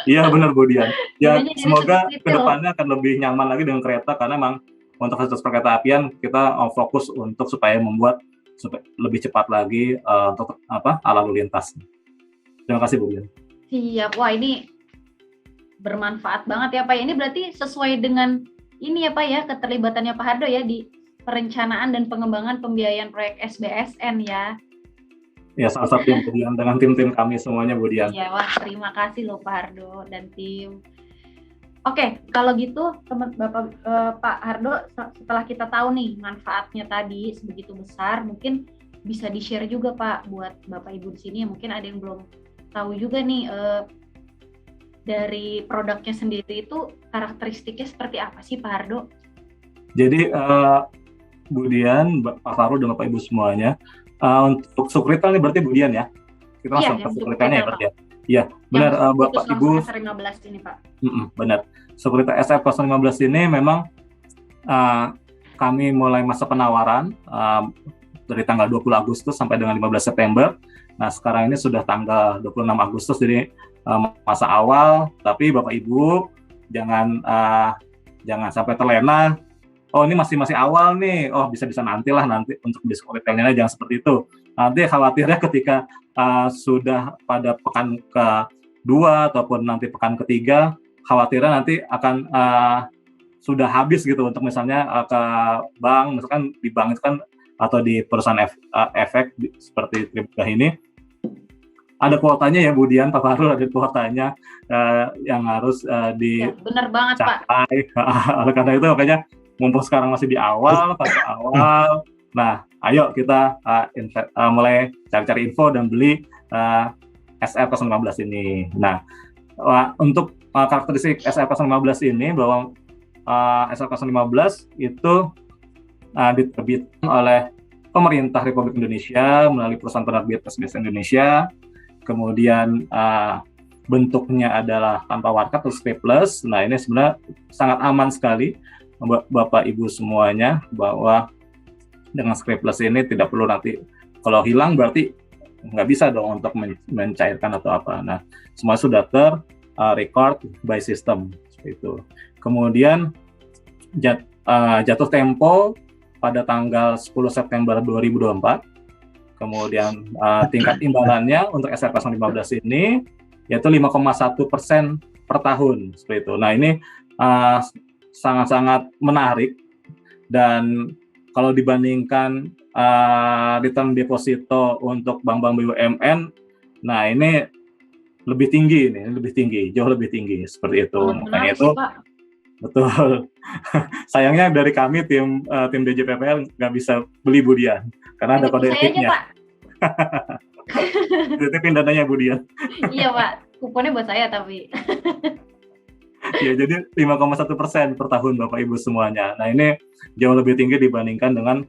iya benar Budian. Ya semoga kedepannya akan lebih nyaman lagi dengan kereta, karena memang untuk fasilitas perkereta apian kita fokus untuk supaya membuat lebih cepat lagi untuk lalu lintas. Terima kasih Budian. Siap, wah ini bermanfaat banget ya Pak. Ini berarti sesuai dengan ini ya Pak ya, keterlibatannya Pak Hardo ya di perencanaan dan pengembangan pembiayaan proyek SBSN ya. Ya, salah satu yang Budian dengan tim-tim kami semuanya Budian. Iya, wah terima kasih loh Pak Hardo dan tim. Oke, kalau gitu Pak Hardo, setelah kita tahu nih manfaatnya tadi sebegitu besar, mungkin bisa di-share juga Pak buat Bapak Ibu di sini yang mungkin ada yang belum tahu juga nih dari produknya sendiri itu karakteristiknya seperti apa sih Pak Hardo? Jadi Bu Dian, Pak Faru dan Bapak Ibu semuanya, untuk Sukrital ini berarti Bu Dian ya? Kita langsung ke Sukritalnya ya berarti ya? Iya, benar Bapak Ibu. SR15 ini Pak. Benar. Sukrital SR015 ini memang kami mulai masa penawaran dari tanggal 20 Agustus sampai dengan 15 September. Nah, sekarang ini sudah tanggal 26 Agustus, jadi masa awal, tapi Bapak Ibu jangan sampai terlena. Oh, ini masih awal nih. Oh, bisa nanti untuk diskon retailnya, jangan seperti itu. Nanti khawatirnya ketika sudah pada pekan kedua ataupun nanti pekan ketiga, khawatirnya nanti akan sudah habis gitu untuk misalnya ke bank, misalkan di bank itu kan atau di perusahaan efek seperti Tribunah ini ada kuotanya ya Bu Dian, Pak Fahrul, ada kuotanya yang harus benar banget capai. Pak. Oleh karena itu makanya mumpung sekarang masih di fase awal, nah ayo kita mulai cari-cari info dan beli SR015 ini. Nah, untuk karakteristik SR015 ini bahwa SR015 itu diterbitkan oleh pemerintah Republik Indonesia melalui perusahaan penerbit SBS Indonesia. Kemudian bentuknya adalah tanpa warkat atau scriptless. Nah, ini sebenarnya sangat aman sekali Bapak Ibu semuanya, bahwa dengan scriptless ini tidak perlu nanti kalau hilang berarti nggak bisa dong untuk mencairkan atau apa. Nah, semua sudah record by system seperti itu. Kemudian jatuh tempo pada tanggal 10 September 2024. Kemudian tingkat imbalannya untuk SR015 ini yaitu 5,1% per tahun seperti itu. Nah, ini sangat-sangat menarik, dan kalau dibandingkan return deposito untuk bank-bank BUMN, nah ini lebih tinggi, jauh lebih tinggi seperti itu. Makanya itu betul. Sayangnya dari kami tim DJPPL nggak bisa beli Bu Dian karena ada kode etiknya. Titipin dananya Bu Dian. Iya Pak, kuponnya buat saya tapi. Ya, jadi 5,1% per tahun Bapak Ibu semuanya. Nah, ini jauh lebih tinggi dibandingkan dengan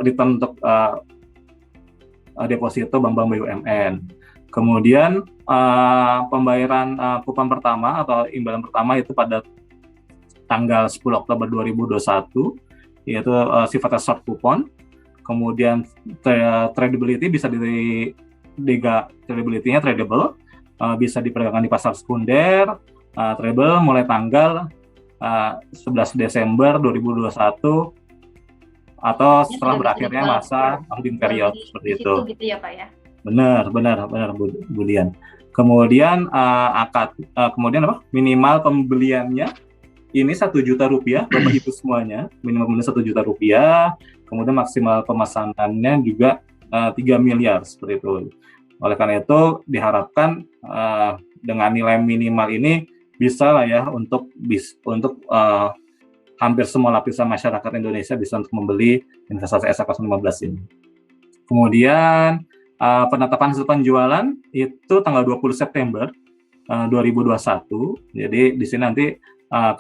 return untuk deposito bank-bank BUMN. Kemudian pembayaran kupon pertama atau imbalan pertama itu pada tanggal 10 Oktober 2021, yaitu sifatnya short coupon. Kemudian tradability bisa tradability-nya tradable, bisa diperdagangkan di pasar sekunder, tradable mulai tanggal 11 Desember 2021 atau setelah berakhirnya masa holding period seperti itu. Gitu ya Pak ya. Benar Bu Dian. Kemudian kemudian minimal pembeliannya ini 1 juta rupiah Bapak Ibu semuanya, minimal 1 juta rupiah. Kemudian maksimal pemesanannya juga 3 miliar seperti itu. Oleh karena itu diharapkan dengan nilai minimal ini bisa lah ya untuk hampir semua lapisan masyarakat Indonesia bisa untuk membeli investasi SR015 ini. Kemudian penetapan hasil penjualan itu tanggal 20 September 2021. Jadi di sini nanti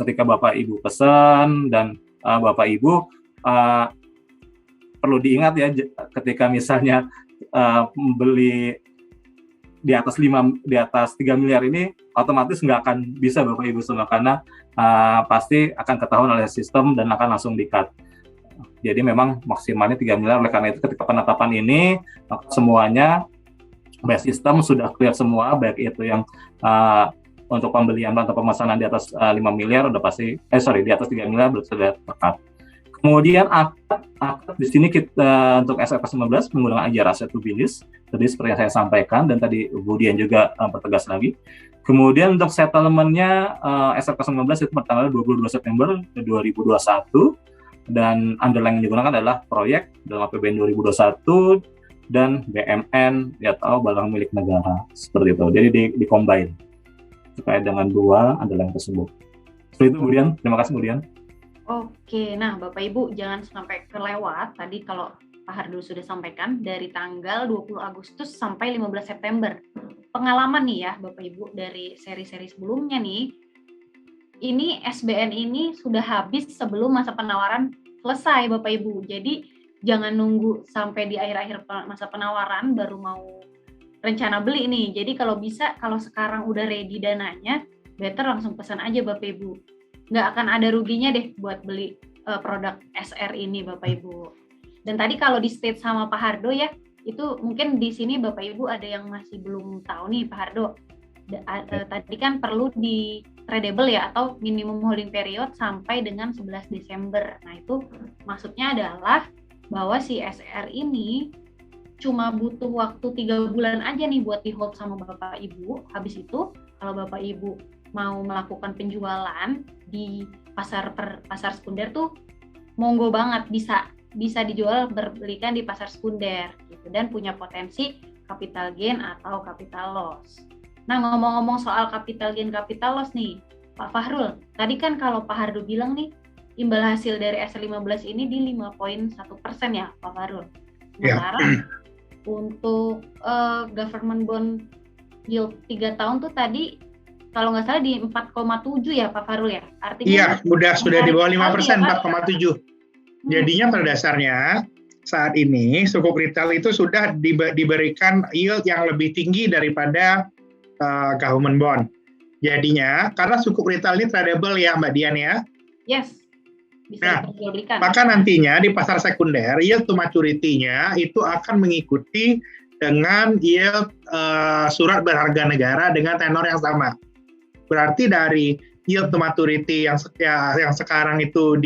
ketika Bapak Ibu pesan dan Bapak Ibu perlu diingat ya, ketika misalnya membeli di atas 3 miliar ini otomatis nggak akan bisa Bapak Ibu semua, karena pasti akan ketahuan oleh sistem dan akan langsung di-cut. Jadi memang maksimalnya 3 miliar. Oleh karena itu ketika penetapan ini semuanya by sistem sudah clear semua, baik itu yang untuk pembelian atau pemesanan di atas 5 miliar udah pasti di atas 3 miliar sudah tepat. Kemudian akad di sini kita untuk SR015 menggunakan ajar aset to business, tadi seperti yang saya sampaikan dan tadi Bu Dian juga pertegas lagi. Kemudian untuk settlement-nya SR015 itu bertanggal 22 September 2021 dan underlying yang digunakan adalah proyek dalam APBN 2021 dan BMN atau barang milik negara seperti itu. Jadi di combine terkait dengan dua underlying tersebut. Seperti itu Bu Dian. Terima kasih Bu Dian. Oke, nah Bapak Ibu jangan sampai kelewat tadi kalau Pak Hardo sudah sampaikan, dari tanggal 20 Agustus sampai 15 September. Pengalaman nih ya Bapak Ibu dari seri-seri sebelumnya nih, ini SBN ini sudah habis sebelum masa penawaran selesai Bapak Ibu. Jadi jangan nunggu sampai di akhir-akhir masa penawaran baru mau rencana beli nih. Jadi kalau bisa, kalau sekarang udah ready dananya, better langsung pesan aja Bapak Ibu. Nggak akan ada ruginya deh buat beli produk SR ini Bapak Ibu. Dan tadi kalau di state sama Pak Hardo ya, itu mungkin di sini Bapak Ibu ada yang masih belum tahu nih Pak Hardo. Tadi kan perlu di tradable ya, atau minimum holding period sampai dengan 11 Desember. Nah itu maksudnya adalah bahwa si SR ini cuma butuh waktu 3 bulan aja nih buat di hold sama Bapak Ibu. Habis itu kalau Bapak Ibu mau melakukan penjualan di pasar sekunder tuh monggo banget, bisa dijual berbelikan di pasar sekunder gitu, dan punya potensi capital gain atau capital loss. Nah, ngomong-ngomong soal capital gain, capital loss nih, Pak Fahrul, tadi kan kalau Pak Hardo bilang nih, imbal hasil dari SR15 ini di 5,1% ya, Pak Fahrul. Sementara untuk government bond yield 3 tahun tuh tadi, kalau nggak salah di 4,7 ya, Pak Fahrul ya? Artinya iya, sudah di bawah 5%, 4,7. Jadinya pada dasarnya saat ini sukuk retail itu sudah diberikan yield yang lebih tinggi daripada government bond. Jadinya karena sukuk retail ini tradable ya Mbak Dian ya. Yes. Bisa diperjualbelikan. Maka nantinya di pasar sekunder yield to maturity-nya itu akan mengikuti dengan yield surat berharga negara dengan tenor yang sama. Berarti dari yield to maturity yang sekarang itu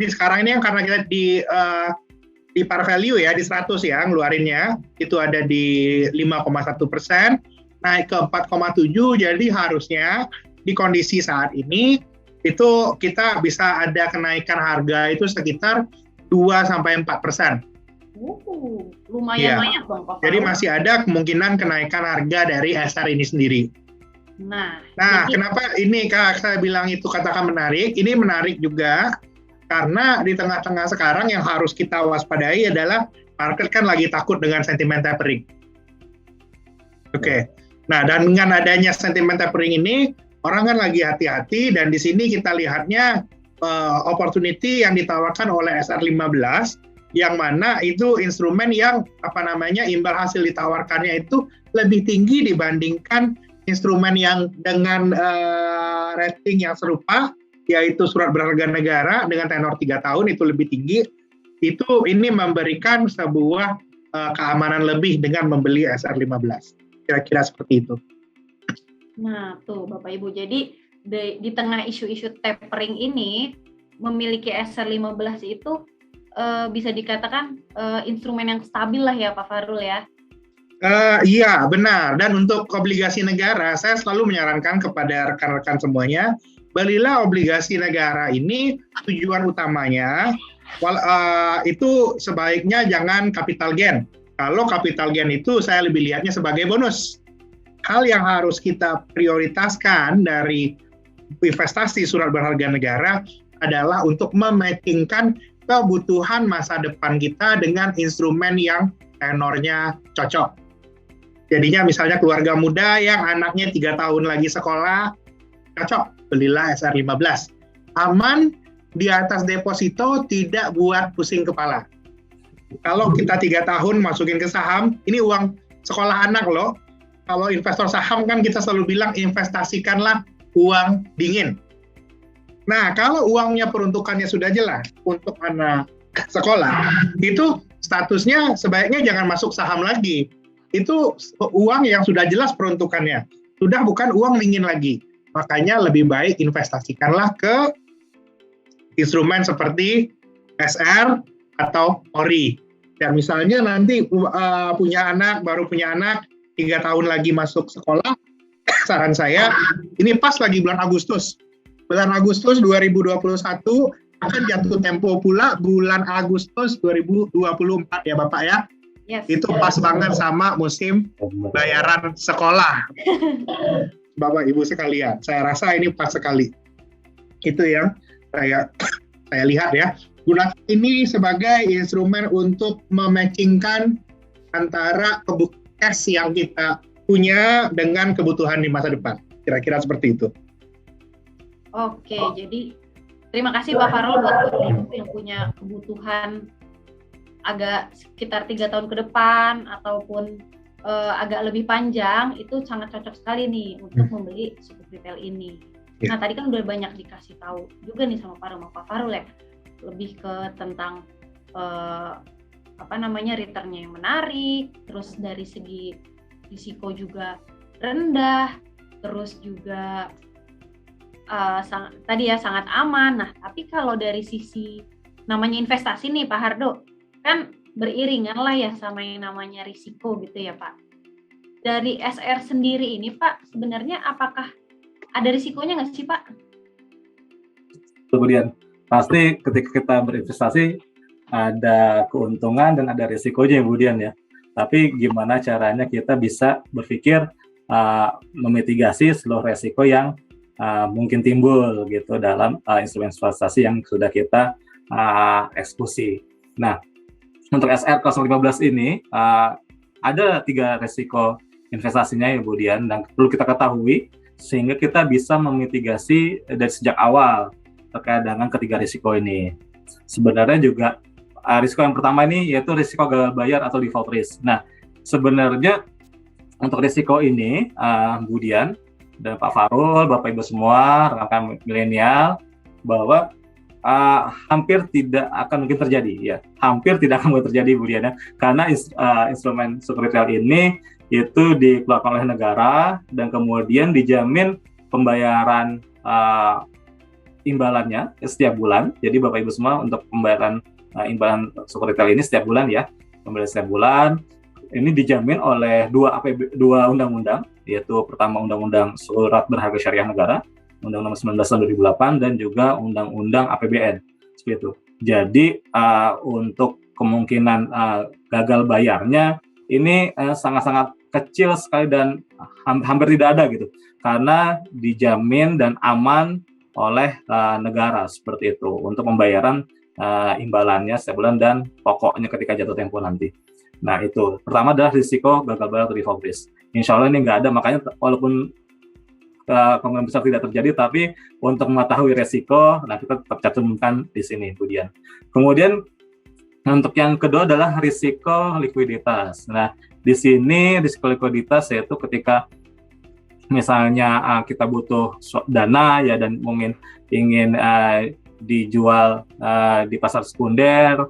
sekarang ini yang karena kita di par value ya, di 100 ya ngeluarinnya itu ada di 5,1%, naik ke 4,7, jadi harusnya di kondisi saat ini itu kita bisa ada kenaikan harga itu sekitar 2-4%. Lumayan banyak dong Pak. Jadi masih ada kemungkinan kenaikan harga dari SR ini sendiri. Nah, kenapa ini Kak saya bilang itu katakan menarik? Ini menarik juga karena di tengah-tengah sekarang yang harus kita waspadai adalah market kan lagi takut dengan sentimen tapering. Oke. Nah, dan dengan adanya sentimen tapering ini, orang kan lagi hati-hati, dan di sini kita lihatnya opportunity yang ditawarkan oleh SR15, yang mana itu instrumen yang imbal hasil ditawarkannya itu lebih tinggi dibandingkan instrumen yang dengan rating yang serupa, yaitu surat berharga negara dengan tenor 3 tahun itu lebih tinggi. Ini memberikan sebuah keamanan lebih dengan membeli SR15. Kira-kira seperti itu. Nah, tuh Bapak Ibu. Jadi di tengah isu-isu tapering ini, memiliki SR15 itu bisa dikatakan instrumen yang stabil lah ya Pak Fahrul ya. Iya, benar. Dan untuk obligasi negara, saya selalu menyarankan kepada rekan-rekan semuanya, belilah obligasi negara ini tujuan utamanya, itu sebaiknya jangan capital gain. Kalau capital gain itu saya lebih lihatnya sebagai bonus. Hal yang harus kita prioritaskan dari investasi surat berharga negara adalah untuk mematchingkan kebutuhan masa depan kita dengan instrumen yang tenornya cocok. Jadinya misalnya keluarga muda yang anaknya 3 tahun lagi sekolah, cocok, belilah SR15. Aman, di atas deposito, tidak buat pusing kepala. Kalau kita 3 tahun masukin ke saham, ini uang sekolah anak loh. Kalau investor saham kan kita selalu bilang investasikanlah uang dingin. Nah, kalau uangnya peruntukannya sudah jelas untuk anak sekolah, itu statusnya sebaiknya jangan masuk saham lagi. Itu uang yang sudah jelas peruntukannya, sudah bukan uang dingin lagi. Makanya lebih baik investasikanlah ke instrumen seperti SR atau ORI. Dan misalnya nanti baru punya anak 3 tahun lagi masuk sekolah, saran saya ini pas lagi bulan Agustus. Bulan Agustus 2021 akan jatuh tempo pula bulan Agustus 2024 ya Bapak ya. Yes. Itu pas banget sama musim bayaran sekolah. Bapak Ibu sekalian, saya rasa ini pas sekali. Itu yang saya lihat ya. ini sebagai instrumen untuk mematchingkan antara cash yang kita punya dengan kebutuhan di masa depan. Kira-kira seperti itu. Oke, jadi terima kasih Pak Farul buat Bapak Ibu yang punya kebutuhan agak sekitar 3 tahun ke depan ataupun agak lebih panjang, itu sangat cocok sekali nih untuk membeli sukuk retail ini. Nah, tadi kan udah banyak dikasih tahu juga nih sama Pak Farul ya, lebih ke tentang returnnya yang menarik, terus dari segi risiko juga rendah, terus juga tadi ya sangat aman. Nah, tapi kalau dari sisi namanya investasi nih Pak Hardo, kan beriringan lah ya sama yang namanya risiko gitu ya Pak. Dari SR sendiri ini Pak, sebenarnya apakah ada risikonya nggak sih Pak? Kemudian pasti ketika kita berinvestasi ada keuntungan dan ada risikonya kemudian ya. Tapi gimana caranya kita bisa berpikir memitigasi seluruh risiko yang mungkin timbul gitu dalam instrumen investasi yang sudah kita eksekusi. Nah, untuk SR015 ini ada 3 risiko investasinya ya kemudian, dan perlu kita ketahui sehingga kita bisa memitigasi dari sejak awal terkait dengan ketiga risiko ini. Sebenarnya juga risiko yang pertama ini yaitu risiko gagal bayar atau default risk. Nah, sebenarnya untuk risiko ini kemudian dan Pak Farul, Bapak Ibu semua, rekan-rekan milenial, bahwa hampir tidak akan mungkin terjadi ya, hampir tidak akan mungkin terjadi kemudian ya, karena instrumen sukuk retail ini itu dikeluarkan oleh negara dan kemudian dijamin pembayaran imbalannya setiap bulan. Jadi Bapak Ibu semua untuk pembayaran imbalan sukuk retail ini setiap bulan ya, pembayaran setiap bulan ini dijamin oleh dua undang-undang, yaitu pertama Undang-Undang Surat Berharga Syariah Negara Undang-Undang 19 tahun 2008 dan juga Undang-Undang APBN seperti itu. Jadi untuk kemungkinan gagal bayarnya ini sangat-sangat kecil sekali dan hampir tidak ada gitu, karena dijamin dan aman oleh negara seperti itu untuk pembayaran imbalannya setiap bulan dan pokoknya ketika jatuh tempo nanti. Nah, itu pertama adalah risiko gagal bayar atau default risk. Insya Allah ini nggak ada, makanya walaupun kemungkinan besar tidak terjadi, tapi untuk mengetahui resiko, nah kita tetap cantumkan di sini kemudian. Kemudian untuk yang kedua adalah risiko likuiditas. Nah, di sini risiko likuiditas yaitu ketika misalnya kita butuh dana ya dan mungkin ingin dijual di pasar sekunder,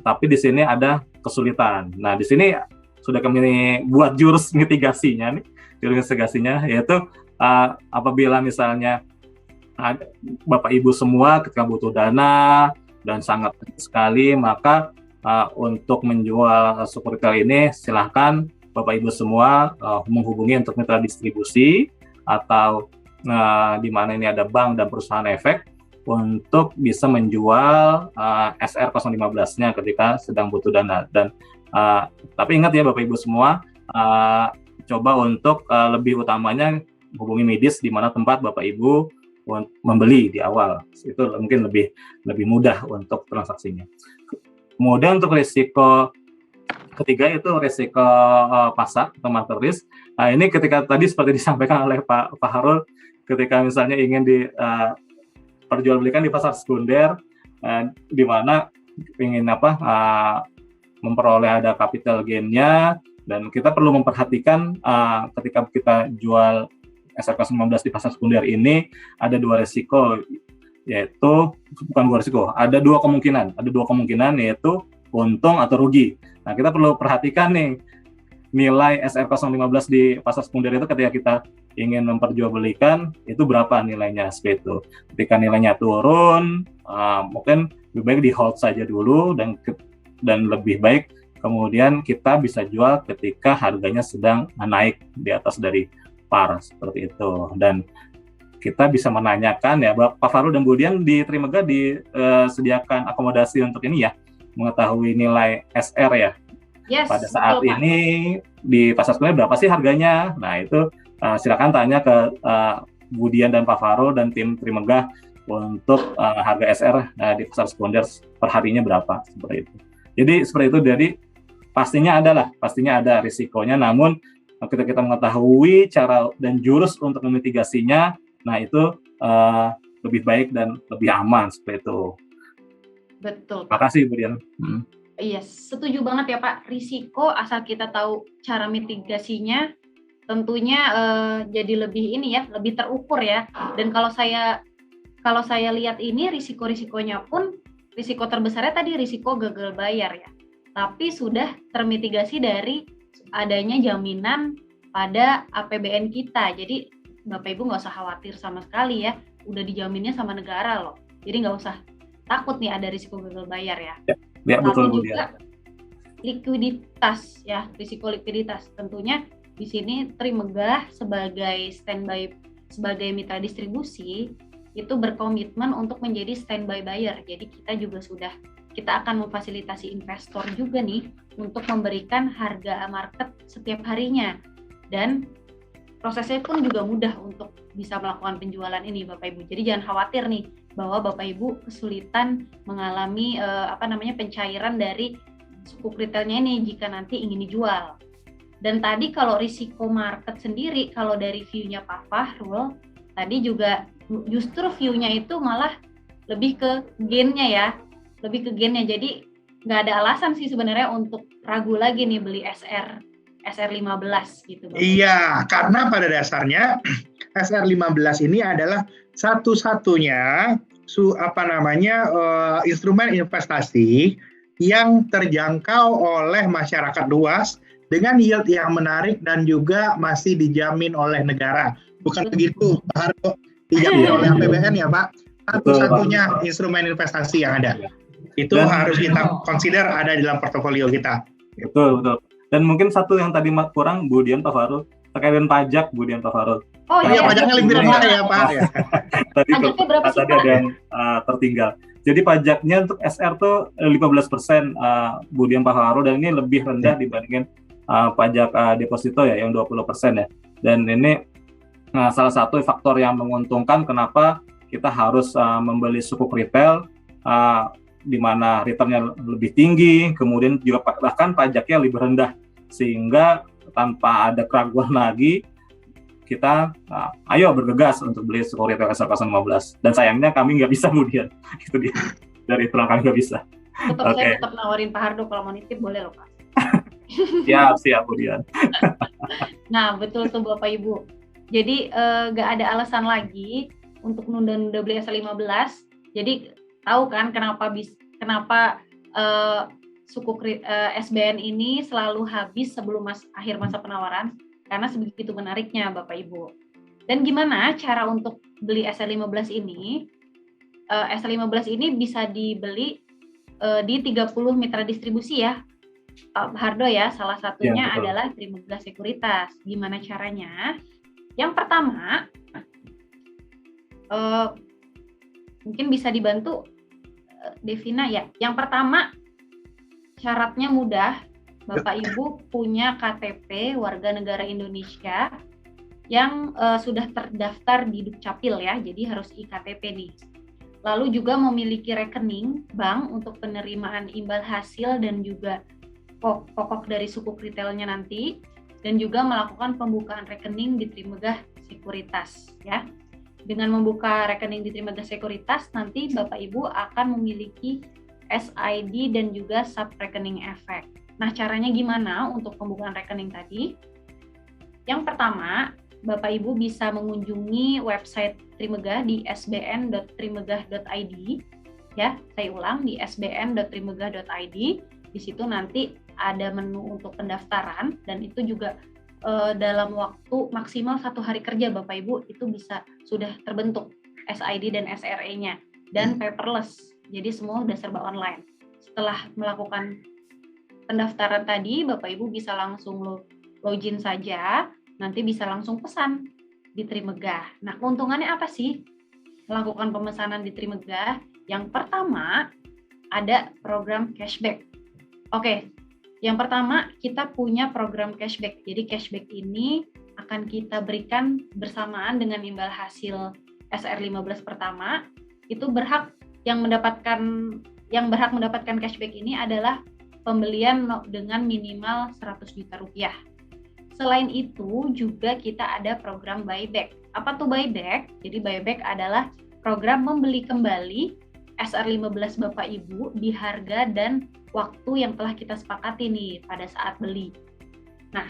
tapi di sini ada kesulitan. Nah, di sini sudah kami buat jurus mitigasinya nih, yaitu apabila misalnya Bapak Ibu semua ketika butuh dana dan sangat sekali, maka untuk menjual sukuk retail ini silahkan Bapak Ibu semua menghubungi untuk mitra distribusi atau di mana ini ada bank dan perusahaan efek untuk bisa menjual SR015-nya ketika sedang butuh dana. Dan tapi ingat ya Bapak Ibu semua, coba untuk lebih utamanya hubungi medis di mana tempat Bapak Ibu membeli di awal, itu mungkin lebih mudah untuk transaksinya. Kemudian untuk risiko ketiga itu risiko pasar atau market risk. Nah, ini ketika tadi seperti disampaikan oleh Pak Harul, ketika misalnya ingin diperjualbelikan di pasar sekunder, di mana ingin memperoleh ada capital gain-nya, dan kita perlu memperhatikan ketika kita jual SR015 di pasar sekunder ini ada dua risiko, yaitu ada dua kemungkinan yaitu untung atau rugi. Nah, kita perlu perhatikan nih nilai SR015 di pasar sekunder itu ketika kita ingin memperjualbelikan itu berapa nilainya seperti itu. Ketika nilainya turun, mungkin lebih baik di hold saja dulu dan lebih baik kemudian kita bisa jual ketika harganya sedang naik di atas dari par seperti itu. Dan kita bisa menanyakan ya, Pak Farul dan Bu Dian di Trimega disediakan akomodasi untuk ini ya, mengetahui nilai SR ya. Yes, pada saat betul, ini di pasar sekunder berapa sih harganya? Nah, itu silakan tanya ke Bu Dian dan Pak Farul dan tim Trimega untuk harga SR di pasar sekunder per harinya berapa, seperti itu. Jadi seperti itu, jadi pastinya ada risikonya, namun ketika kita mengetahui cara dan jurus untuk memitigasinya, nah itu lebih baik dan lebih aman, seperti itu. Betul. Terima kasih, Bu Dian. Iya, setuju banget ya Pak. Risiko asal kita tahu cara mitigasinya, tentunya jadi lebih lebih terukur ya. Dan kalau saya lihat ini risiko-risikonya pun, risiko terbesarnya tadi risiko gagal bayar ya. Tapi sudah termitigasi dari adanya jaminan pada APBN kita. Jadi Bapak Ibu nggak usah khawatir sama sekali ya, udah dijaminnya sama negara loh. Jadi nggak usah takut nih ada risiko gagal bayar ya. Ya, betul, Bu Dian. Juga likuiditas ya, risiko likuiditas. Tentunya di sini Trimegah sebagai sebagai mitra distribusi itu berkomitmen untuk menjadi standby buyer. Jadi kita akan memfasilitasi investor juga nih untuk memberikan harga market setiap harinya. Dan prosesnya pun juga mudah untuk bisa melakukan penjualan ini Bapak Ibu. Jadi jangan khawatir nih bahwa Bapak Ibu kesulitan mengalami pencairan dari sukuk retailnya ini jika nanti ingin dijual. Dan tadi kalau risiko market sendiri, kalau dari view-nya Pak Fahrul, tadi juga justru view-nya itu malah lebih ke gain-nya ya. Jadi nggak ada alasan sih sebenarnya untuk ragu lagi nih beli SR15 gitu. Bapak. Iya, karena pada dasarnya SR15 ini adalah satu-satunya instrumen investasi yang terjangkau oleh masyarakat luas dengan yield yang menarik dan juga masih dijamin oleh negara. Bukan begitu, Pak Hardo? Dijamin oleh APBN ya Pak? Satu-satunya instrumen investasi yang ada. Itu harus kita consider ada di dalam portofolio kita. Betul. Dan mungkin satu yang tadi kurang, Bu Dian, Pak Farul, terkait dengan pajak, Bu Dian, Pak Farul. Oh iya, pajaknya lebih rendah ya Pak. Pajaknya berapa sih Pak? Tadi ada yang tertinggal. Jadi pajaknya untuk SR tuh 15%, Bu Dian, Pak Farul, dan ini lebih rendah dibandingin pajak deposito ya, yang 20% ya. Dan ini salah satu faktor yang menguntungkan kenapa kita harus membeli sukuk retail, di mana returnnya lebih tinggi, kemudian juga bahkan pajaknya lebih rendah, sehingga tanpa ada keraguan lagi kita ayo bergegas untuk beli sukuk retail SR015. Dan sayangnya kami nggak bisa kemudian, itu dia, dari itulah kami nggak bisa. Saya tetap nawarin Pak Hardo kalau mau nitip boleh loh Pak. Siap kemudian. Nah betul tuh Bapak Ibu. Jadi nggak ada alasan lagi untuk nunda-nunda beli SR15. Jadi tahu kan kenapa sukuk SBN ini selalu habis sebelum akhir masa penawaran? Karena sebegitu menariknya Bapak Ibu. Dan gimana cara untuk beli SR15 ini? SR15 ini bisa dibeli di 30 mitra distribusi ya, Pak Hardo ya. Salah satunya adalah Trimegah Sekuritas. Gimana caranya? Yang pertama, mungkin bisa dibantu Devina ya. Yang pertama, syaratnya mudah. Bapak Ibu punya KTP warga negara Indonesia yang sudah terdaftar di Dukcapil ya. Jadi harus iKTP nih. Lalu juga memiliki rekening bank untuk penerimaan imbal hasil dan juga pokok dari sukuk retailnya nanti, dan juga melakukan pembukaan rekening di Trimegah Sekuritas ya. Dengan membuka rekening di Trimegah Sekuritas, nanti Bapak Ibu akan memiliki SID dan juga sub-rekening efek. Nah, caranya gimana untuk pembukaan rekening tadi? Yang pertama, Bapak Ibu bisa mengunjungi website Trimegah di sbn.trimegah.id. Ya, saya ulang, di sbn.trimegah.id. Di situ nanti ada menu untuk pendaftaran, dan itu juga dalam waktu maksimal 1 hari kerja Bapak Ibu itu sudah terbentuk SID dan SRE-nya, dan paperless, jadi semua udah serba online. Setelah melakukan pendaftaran tadi, Bapak Ibu bisa langsung login saja, nanti bisa langsung pesan di Trimegah. Nah, keuntungannya apa sih melakukan pemesanan di Trimegah? Yang pertama, ada program cashback. Oke. Yang pertama, kita punya program cashback. Jadi cashback ini akan kita berikan bersamaan dengan imbal hasil SR15 pertama. itu yang berhak mendapatkan cashback ini adalah pembelian dengan minimal 100 juta rupiah. Selain itu juga kita ada program buyback. Apa tuh buyback? Jadi buyback adalah program membeli kembali SR15 Bapak Ibu di harga dan waktu yang telah kita sepakati nih pada saat beli. Nah,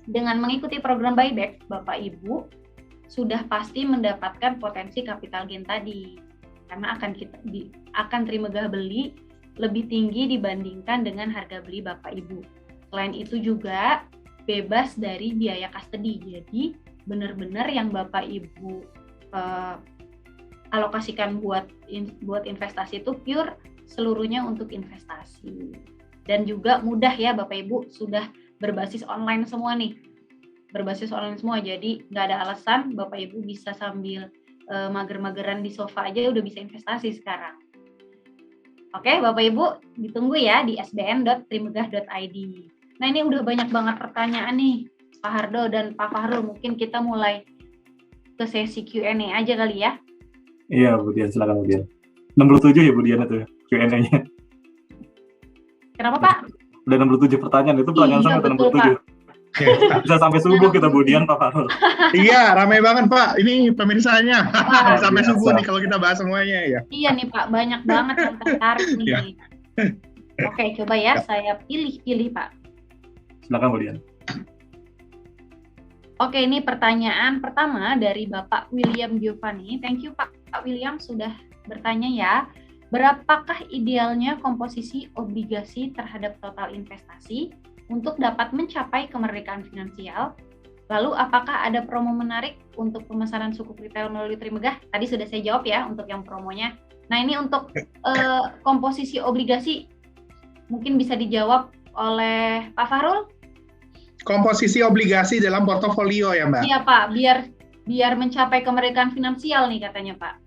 dengan mengikuti program buyback, Bapak Ibu sudah pasti mendapatkan potensi capital gain tadi. Karena akan Trimegah beli lebih tinggi dibandingkan dengan harga beli Bapak Ibu. Selain itu juga bebas dari biaya custody. Jadi benar-benar yang Bapak Ibu alokasikan buat investasi itu pure seluruhnya untuk investasi. Dan juga mudah ya Bapak Ibu, sudah berbasis online semua nih. Berbasis online semua, jadi nggak ada alasan Bapak Ibu bisa sambil mager-mageran di sofa aja udah bisa investasi sekarang. Oke, Bapak Ibu ditunggu ya di sbn.trimegah.id. Nah, ini udah banyak banget pertanyaan nih, Pak Hardo dan Pak Fahrul. Mungkin kita mulai ke sesi Q&A aja kali ya. Iya, Bu Dian, silakan Bu Dian. 67 ya Bu Dian itu Q&A-nya. Kenapa, Pak? Udah 67 pertanyaan, itu pertanyaan sampai 67. Bisa sampai subuh kita Bu Dian, Pak Fahrul. Iya, ramai banget Pak. Ini pemirsanya. Sampai subuh nih kalau kita bahas semuanya ya. Iya nih Pak, banyak banget yang tertarik nih. Ya. Oke, coba ya saya pilih Pak. Silakan Bu Dian. Oke, ini pertanyaan pertama dari Bapak William Giovanni. Thank you Pak William sudah bertanya ya. Berapakah idealnya komposisi obligasi terhadap total investasi untuk dapat mencapai kemerdekaan finansial? Lalu apakah ada promo menarik untuk pemesanan sukuk retail melalui Trimegah? Tadi sudah saya jawab ya untuk yang promonya. Nah, ini untuk komposisi obligasi mungkin bisa dijawab oleh Pak Fahrul. Komposisi obligasi dalam portofolio ya Mbak? Iya Pak, biar mencapai kemerdekaan finansial nih katanya Pak.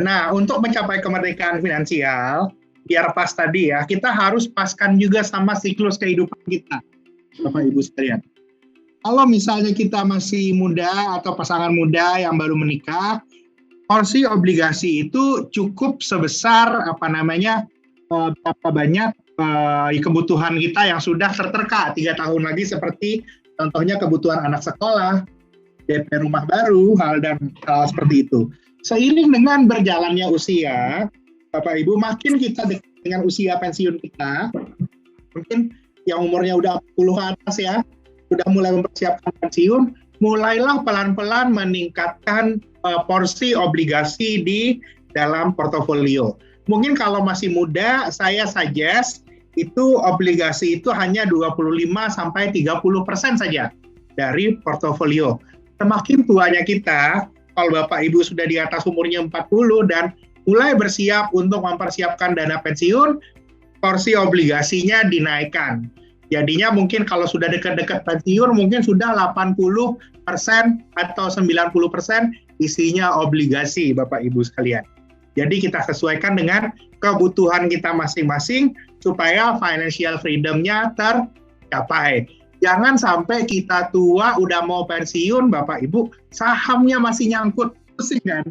Nah untuk mencapai kemerdekaan finansial, biar pas tadi ya, kita harus paskan juga sama siklus kehidupan kita, Bapak Ibu sekalian. Kalau misalnya kita masih muda atau pasangan muda yang baru menikah, porsi obligasi itu cukup sebesar berapa banyak kebutuhan kita yang sudah terterka 3 tahun lagi, seperti contohnya kebutuhan anak sekolah, DP rumah baru, hal seperti itu. Seiring dengan berjalannya usia, Bapak Ibu, makin kita dekat dengan usia pensiun kita, mungkin yang umurnya udah 40 atas ya, sudah mulai mempersiapkan pensiun, mulailah pelan-pelan meningkatkan porsi obligasi di dalam portofolio. Mungkin kalau masih muda, saya suggest itu obligasi itu hanya 25-30% saja dari portofolio. Semakin tuanya kita, kalau Bapak Ibu sudah di atas umurnya 40 dan mulai bersiap untuk mempersiapkan dana pensiun, porsi obligasinya dinaikkan. Jadinya mungkin kalau sudah dekat-dekat pensiun, mungkin sudah 80% atau 90% isinya obligasi, Bapak Ibu sekalian. Jadi kita sesuaikan dengan kebutuhan kita masing-masing supaya financial freedom-nya tercapai. Jangan sampai kita tua udah mau pensiun, Bapak Ibu, sahamnya masih nyangkut, pusing kan?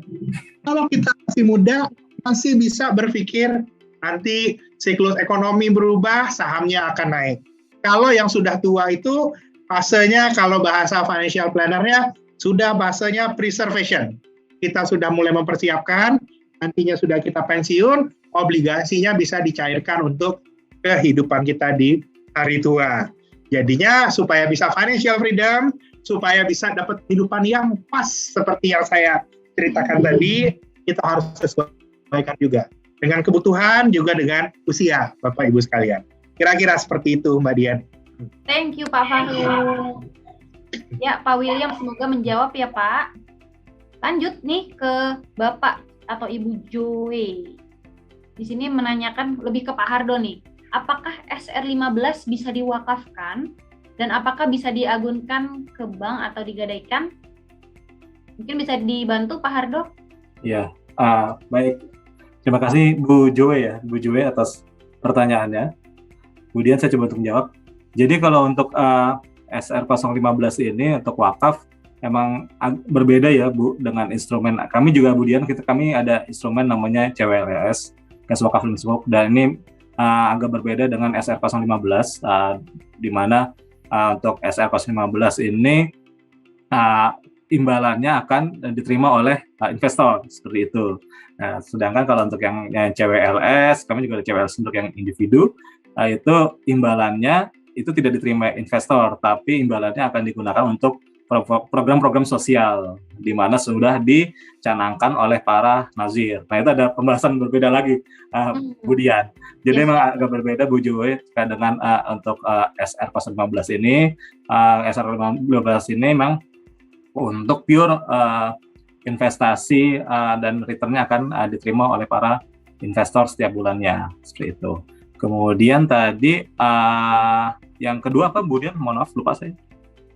Kalau kita masih muda, masih bisa berpikir nanti siklus ekonomi berubah, sahamnya akan naik. Kalau yang sudah tua itu fasenya, kalau bahasa financial planner-nya, sudah bahasanya preservation. Kita sudah mulai mempersiapkan, nantinya sudah kita pensiun, obligasinya bisa dicairkan untuk kehidupan kita di hari tua. Jadinya supaya bisa financial freedom, supaya bisa dapat kehidupan yang pas seperti yang saya ceritakan tadi, kita harus sesuaikan juga dengan kebutuhan, juga dengan usia, Bapak Ibu sekalian. Kira-kira seperti itu, Mbak Dian. Thank you, Pak Fahrul. Ya, Pak William, semoga menjawab ya, Pak. Lanjut nih ke Bapak atau Ibu Joe. Di sini menanyakan lebih ke Pak Hardo nih. Apakah SR15 bisa diwakafkan dan apakah bisa diagunkan ke bank atau digadaikan? Mungkin bisa dibantu Pak Hardo? Ya, baik. Terima kasih Bu Joe atas pertanyaannya. Kemudian saya coba untuk menjawab. Jadi kalau untuk SR015 ini untuk wakaf, emang berbeda ya Bu dengan instrumen. Kami juga Bu Dian, kami ada instrumen namanya CWLS, Cash Wakaf Link Swap, dan ini agak berbeda dengan SR015, di mana untuk SR015 ini imbalannya akan diterima oleh investor seperti itu. Nah, sedangkan kalau untuk yang CWLS, kami juga ada CWLS untuk yang individu, itu imbalannya itu tidak diterima investor, tapi imbalannya akan digunakan untuk program-program sosial, di mana sudah dicanangkan oleh para nazir. Nah, itu ada pembahasan berbeda lagi, Bu Dian. Jadi memang agak berbeda Bu Joy dengan untuk SR015 ini. SR015 ini memang untuk pure investasi dan returnnya akan diterima oleh para investor setiap bulannya, seperti itu. Kemudian tadi yang kedua apa Bu Dian? Mohon maaf, lupa saya.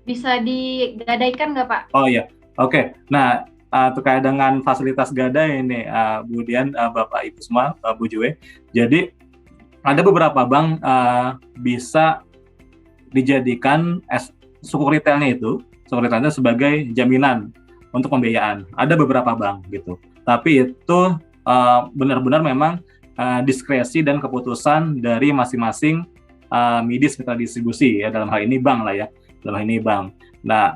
Bisa digadaikan nggak Pak? Oh iya, oke. Nah, terkait dengan fasilitas gadai ini, Bu Dian, Bapak Ibu semua, Bu Joy. Jadi ada beberapa bank bisa dijadikan sukuk retailnya sebagai jaminan untuk pembiayaan. Ada beberapa bank gitu. Tapi itu benar-benar memang diskresi dan keputusan dari masing-masing midis mitra distribusi ya, dalam hal ini bank lah ya. Dalam ini bank. Nah,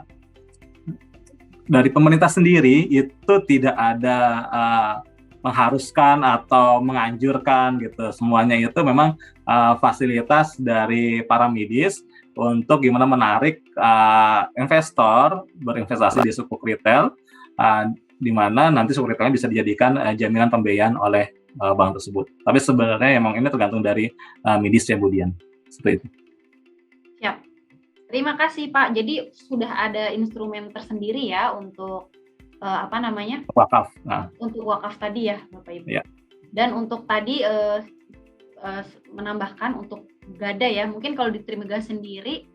dari pemerintah sendiri itu tidak ada mengharuskan atau menganjurkan gitu. Semuanya itu memang fasilitas dari para midis untuk gimana menarik investor berinvestasi di sukuk retail, di mana nanti sukuk retailnya bisa dijadikan jaminan pembiayaan oleh bank tersebut. Tapi sebenarnya emang ini tergantung dari midis ya Bu Dian. Seperti itu. Siap. Terima kasih Pak. Jadi sudah ada instrumen tersendiri ya untuk wakaf. Untuk wakaf tadi ya Bapak Ibu. Ya. Dan untuk tadi menambahkan untuk gada ya. Mungkin kalau di Trimegah sendiri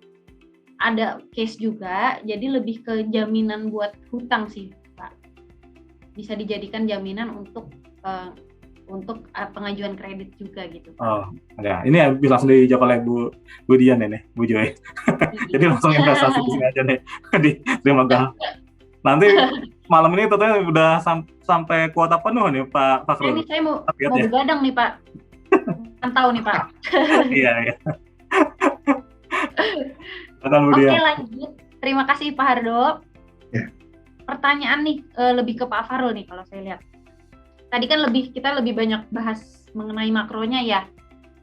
ada case juga. Jadi lebih ke jaminan buat hutang sih Pak. Bisa dijadikan jaminan untuk pengajuan kredit juga gitu. Oh, ya. Ini langsung dijawab oleh Bu Dian ini, Bu Joy. Jadi langsung investasi di sini aja nih di Trimegah. Nanti malam ini tentunya udah sampai kuota penuh nih Pak Fakhrul. Ini saya mau begadang nih Pak. Pantau nih Pak. Iya. Oke, lanjut. Terima kasih Pak Hardo. Ya. Pertanyaan nih lebih ke Pak Fakhrul nih kalau saya lihat. Tadi kan kita lebih banyak bahas mengenai makronya ya,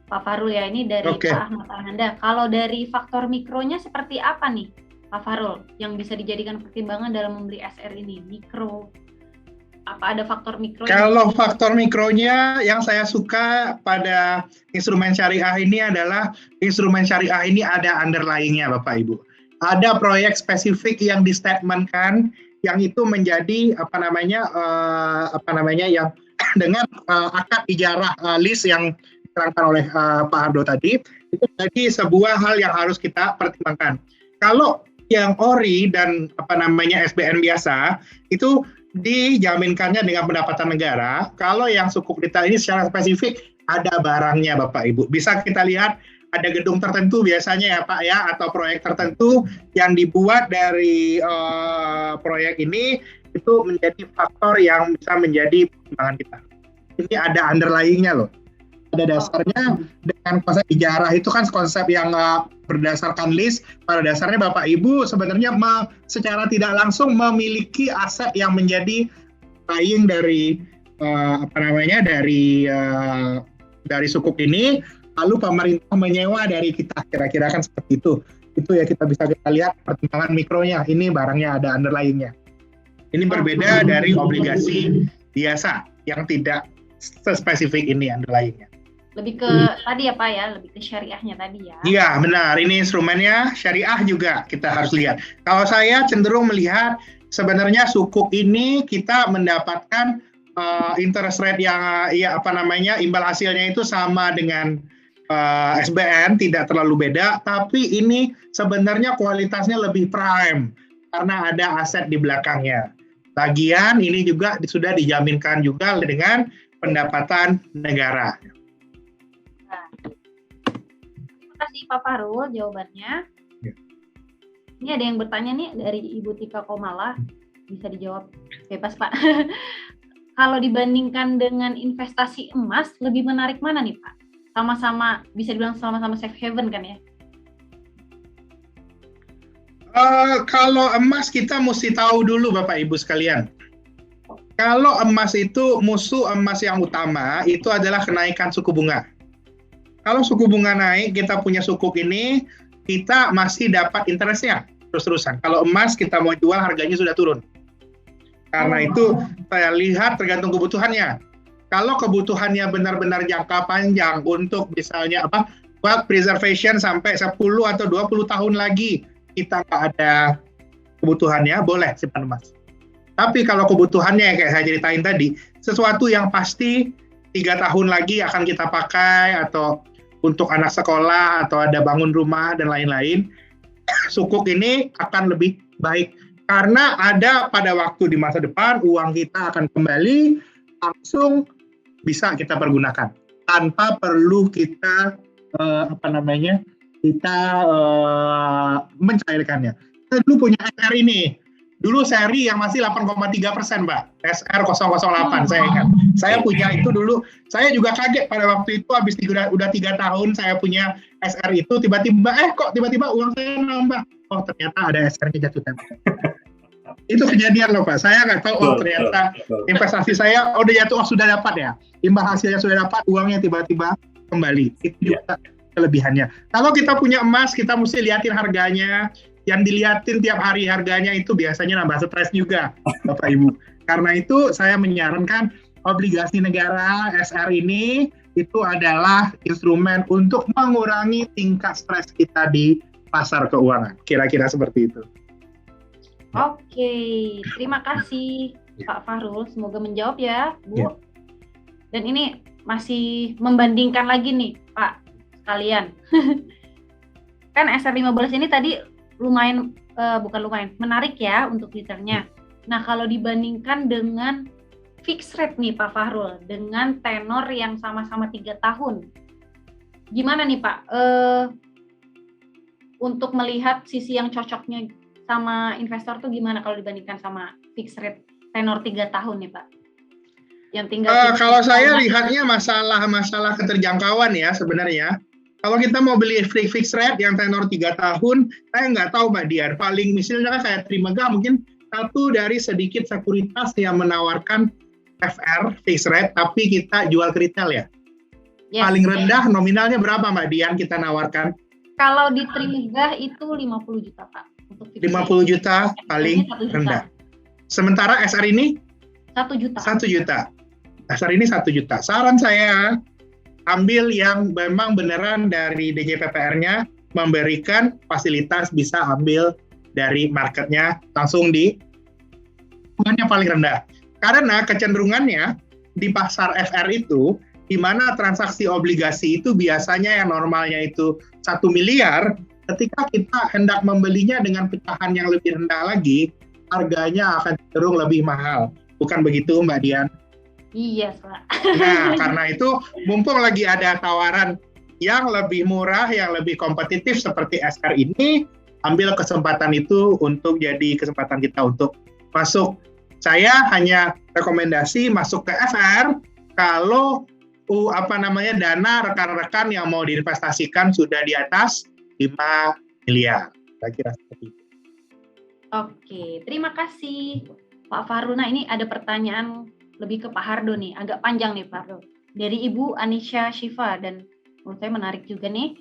Pak Fakhrul ya, ini dari Pak Ahmad Ananda. Kalau dari faktor mikronya seperti apa nih, Pak Fakhrul, yang bisa dijadikan pertimbangan dalam membeli SR ini? Mikro, apa ada faktor mikro? Kalau faktor mikronya yang saya suka pada instrumen syariah ini adalah instrumen syariah ini ada underlying-nya Bapak Ibu. Ada proyek spesifik yang distatementkan, yang itu menjadi yang dengan akad ijarah lease yang diterangkan oleh Pak Hardo tadi, itu jadi sebuah hal yang harus kita pertimbangkan. Kalau yang ORI dan SBN biasa itu dijaminkannya dengan pendapatan negara. Kalau yang sukuk retail ini secara spesifik ada barangnya Bapak Ibu. Bisa kita lihat ada gedung tertentu biasanya ya Pak ya, atau proyek tertentu yang dibuat dari proyek ini, itu menjadi faktor yang bisa menjadi pertimbangan kita. Ini ada underlying-nya loh. Ada dasarnya dengan konsep ijarah itu kan konsep yang berdasarkan lease. Pada dasarnya Bapak Ibu sebenarnya secara tidak langsung memiliki aset yang menjadi buying dari dari sukuk ini. Lalu pemerintah menyewa dari kita, kira-kira kan seperti itu. Itu ya kita bisa lihat pertimbangan mikronya. Ini barangnya ada underlying-nya. Ini berbeda dari obligasi biasa yang tidak spesifik ini underlying-nya. Lebih ke tadi ya Pak ya, lebih ke syariahnya tadi ya. Iya benar, ini instrumennya syariah juga kita harus lihat. Kalau saya cenderung melihat sebenarnya sukuk ini kita mendapatkan interest rate yang imbal hasilnya itu sama dengan SBN, tidak terlalu beda, tapi ini sebenarnya kualitasnya lebih prime karena ada aset di belakangnya. Lagian ini juga sudah dijaminkan juga dengan pendapatan negara. Terima kasih Pak Fakhrul jawabannya. Ya. Ini ada yang bertanya nih dari Ibu Tika Komala, bisa dijawab bebas Pak. Kalau dibandingkan dengan investasi emas, lebih menarik mana nih Pak? Sama-sama, bisa dibilang sama-sama safe haven kan ya? Kalau emas kita mesti tahu dulu Bapak Ibu sekalian. Kalau emas itu musuh emas yang utama itu adalah kenaikan suku bunga. Kalau suku bunga naik, kita punya sukuk ini, kita masih dapat interestnya terus-terusan. Kalau emas kita mau jual harganya sudah turun. Karena itu saya lihat tergantung kebutuhannya. Kalau kebutuhannya benar-benar jangka panjang untuk misalnya wealth preservation sampai 10 atau 20 tahun lagi kita nggak ada kebutuhannya, boleh simpan emas. Tapi kalau kebutuhannya kayak saya ceritain tadi, sesuatu yang pasti 3 tahun lagi akan kita pakai atau untuk anak sekolah atau ada bangun rumah dan lain-lain, sukuk ini akan lebih baik. Karena ada pada waktu di masa depan uang kita akan kembali langsung bisa kita pergunakan tanpa perlu kita mencairkannya. Kita dulu punya SR ini. Dulu seri yang masih 8,3%, Mbak. SR 008, saya ingat. Saya punya itu dulu. Saya juga kaget pada waktu itu, habis udah 3 tahun saya punya SR itu, tiba-tiba, kok tiba-tiba uang saya nambah. Oh, ternyata ada SR-nya jatuh tempo. Itu kejadian loh Pak, saya nggak tahu, ternyata investasi saya udah jatuh, sudah dapat ya. Imbal hasilnya sudah dapat, uangnya tiba-tiba kembali. Itu juga kelebihannya. Kalau kita punya emas, kita mesti liatin harganya. Yang diliatin tiap hari harganya itu biasanya nambah stres juga, Bapak Ibu. Karena itu saya menyarankan obligasi negara SR ini itu adalah instrumen untuk mengurangi tingkat stres kita di pasar keuangan. Kira-kira seperti itu. Oke, terima kasih Pak Fahrul. Semoga menjawab ya, Bu. Ya. Dan ini masih membandingkan lagi nih, Pak, sekalian. Kan SR15 ini tadi lumayan, menarik ya untuk returnnya. Nah, kalau dibandingkan dengan fixed rate nih Pak Fahrul, dengan tenor yang sama-sama 3 tahun, gimana nih Pak, untuk melihat sisi yang cocoknya sama investor tuh gimana kalau dibandingkan sama fixed rate tenor 3 tahun nih Pak? Yang tinggal kalau saya lihatnya masalah keterjangkauan ya sebenarnya. Kalau kita mau beli fixed rate yang tenor 3 tahun, saya nggak tahu Mbak Dian. Paling misalnya kayak Trimegah mungkin satu dari sedikit sekuritas yang menawarkan FR fixed rate, tapi kita jual ke retail ya. Yes, paling rendah nominalnya berapa Mbak Dian kita nawarkan? Kalau di Trimegah itu 50 juta Pak. 50 juta paling rendah. Sementara SR ini? 1 juta. 1 juta. SR ini 1 juta. Saran saya, ambil yang memang beneran dari DJPPR-nya, memberikan fasilitas bisa ambil dari marketnya langsung di bunganya paling rendah. Karena kecenderungannya di pasar FR itu, di mana transaksi obligasi itu biasanya yang normalnya itu 1 miliar, ketika kita hendak membelinya dengan pecahan yang lebih rendah lagi, harganya akan cenderung lebih mahal. Bukan begitu Mbak Dian? Iya, Pak. Nah, karena itu mumpung lagi ada tawaran yang lebih murah, yang lebih kompetitif seperti SR ini, ambil kesempatan itu untuk jadi kesempatan kita untuk masuk. Saya hanya rekomendasi masuk ke FR kalau dana rekan-rekan yang mau diinvestasikan sudah di atas 5 miliar. Saya kira seperti itu. Oke, terima kasih Pak Fahrul. Nah, ini ada pertanyaan lebih ke Pak Hardo nih, agak panjang nih Pak Hardo. Dari Ibu Anisha Shiva, dan menurut saya menarik juga nih.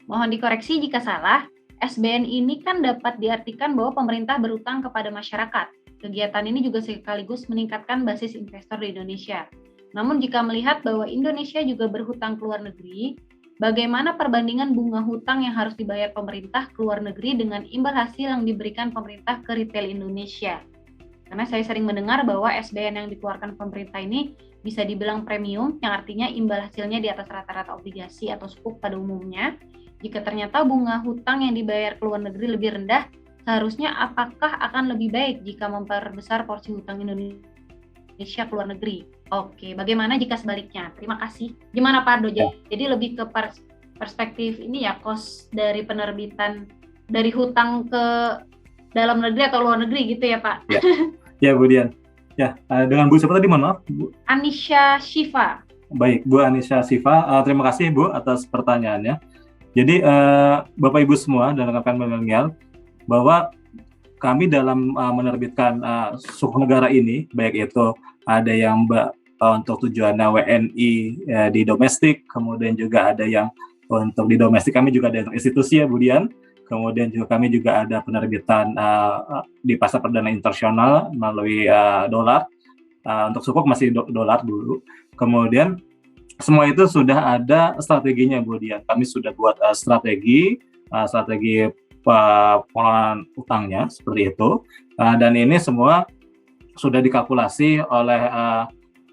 Mohon dikoreksi jika salah, SBN ini kan dapat diartikan bahwa pemerintah berutang kepada masyarakat. Kegiatan ini juga sekaligus meningkatkan basis investor di Indonesia. Namun jika melihat bahwa Indonesia juga berhutang ke luar negeri, bagaimana perbandingan bunga hutang yang harus dibayar pemerintah ke luar negeri dengan imbal hasil yang diberikan pemerintah ke retail Indonesia? Karena saya sering mendengar bahwa SBN yang dikeluarkan pemerintah ini bisa dibilang premium, yang artinya imbal hasilnya di atas rata-rata obligasi atau sukuk pada umumnya. Jika ternyata bunga hutang yang dibayar ke luar negeri lebih rendah, seharusnya apakah akan lebih baik jika memperbesar porsi hutang Indonesia ke luar negeri? Oke, bagaimana jika sebaliknya? Terima kasih. Gimana Pak Ardo? Jadi lebih ke perspektif ini ya, cost dari penerbitan dari hutang ke dalam negeri atau luar negeri gitu ya Pak? Ya Bu Dian. Ya, dengan Bu siapa tadi, mohon maaf? Bu Anisha Shiva. Baik, Bu Anisha Shiva, terima kasih Bu atas pertanyaannya. Jadi Bapak Ibu semua dan rekan-rekan milenial, bahwa kami dalam menerbitkan suku negara ini, baik itu ada yang untuk tujuannya WNI di domestik, kemudian juga ada yang untuk di domestik kami juga ada institusi ya Bu Dian, kemudian juga kami juga ada penerbitan di pasar perdana internasional melalui dolar, untuk sukuk masih dolar dulu, kemudian semua itu sudah ada strateginya Bu Dian, kami sudah buat strategi pengelolaan utangnya seperti itu, dan ini semua sudah dikalkulasi oleh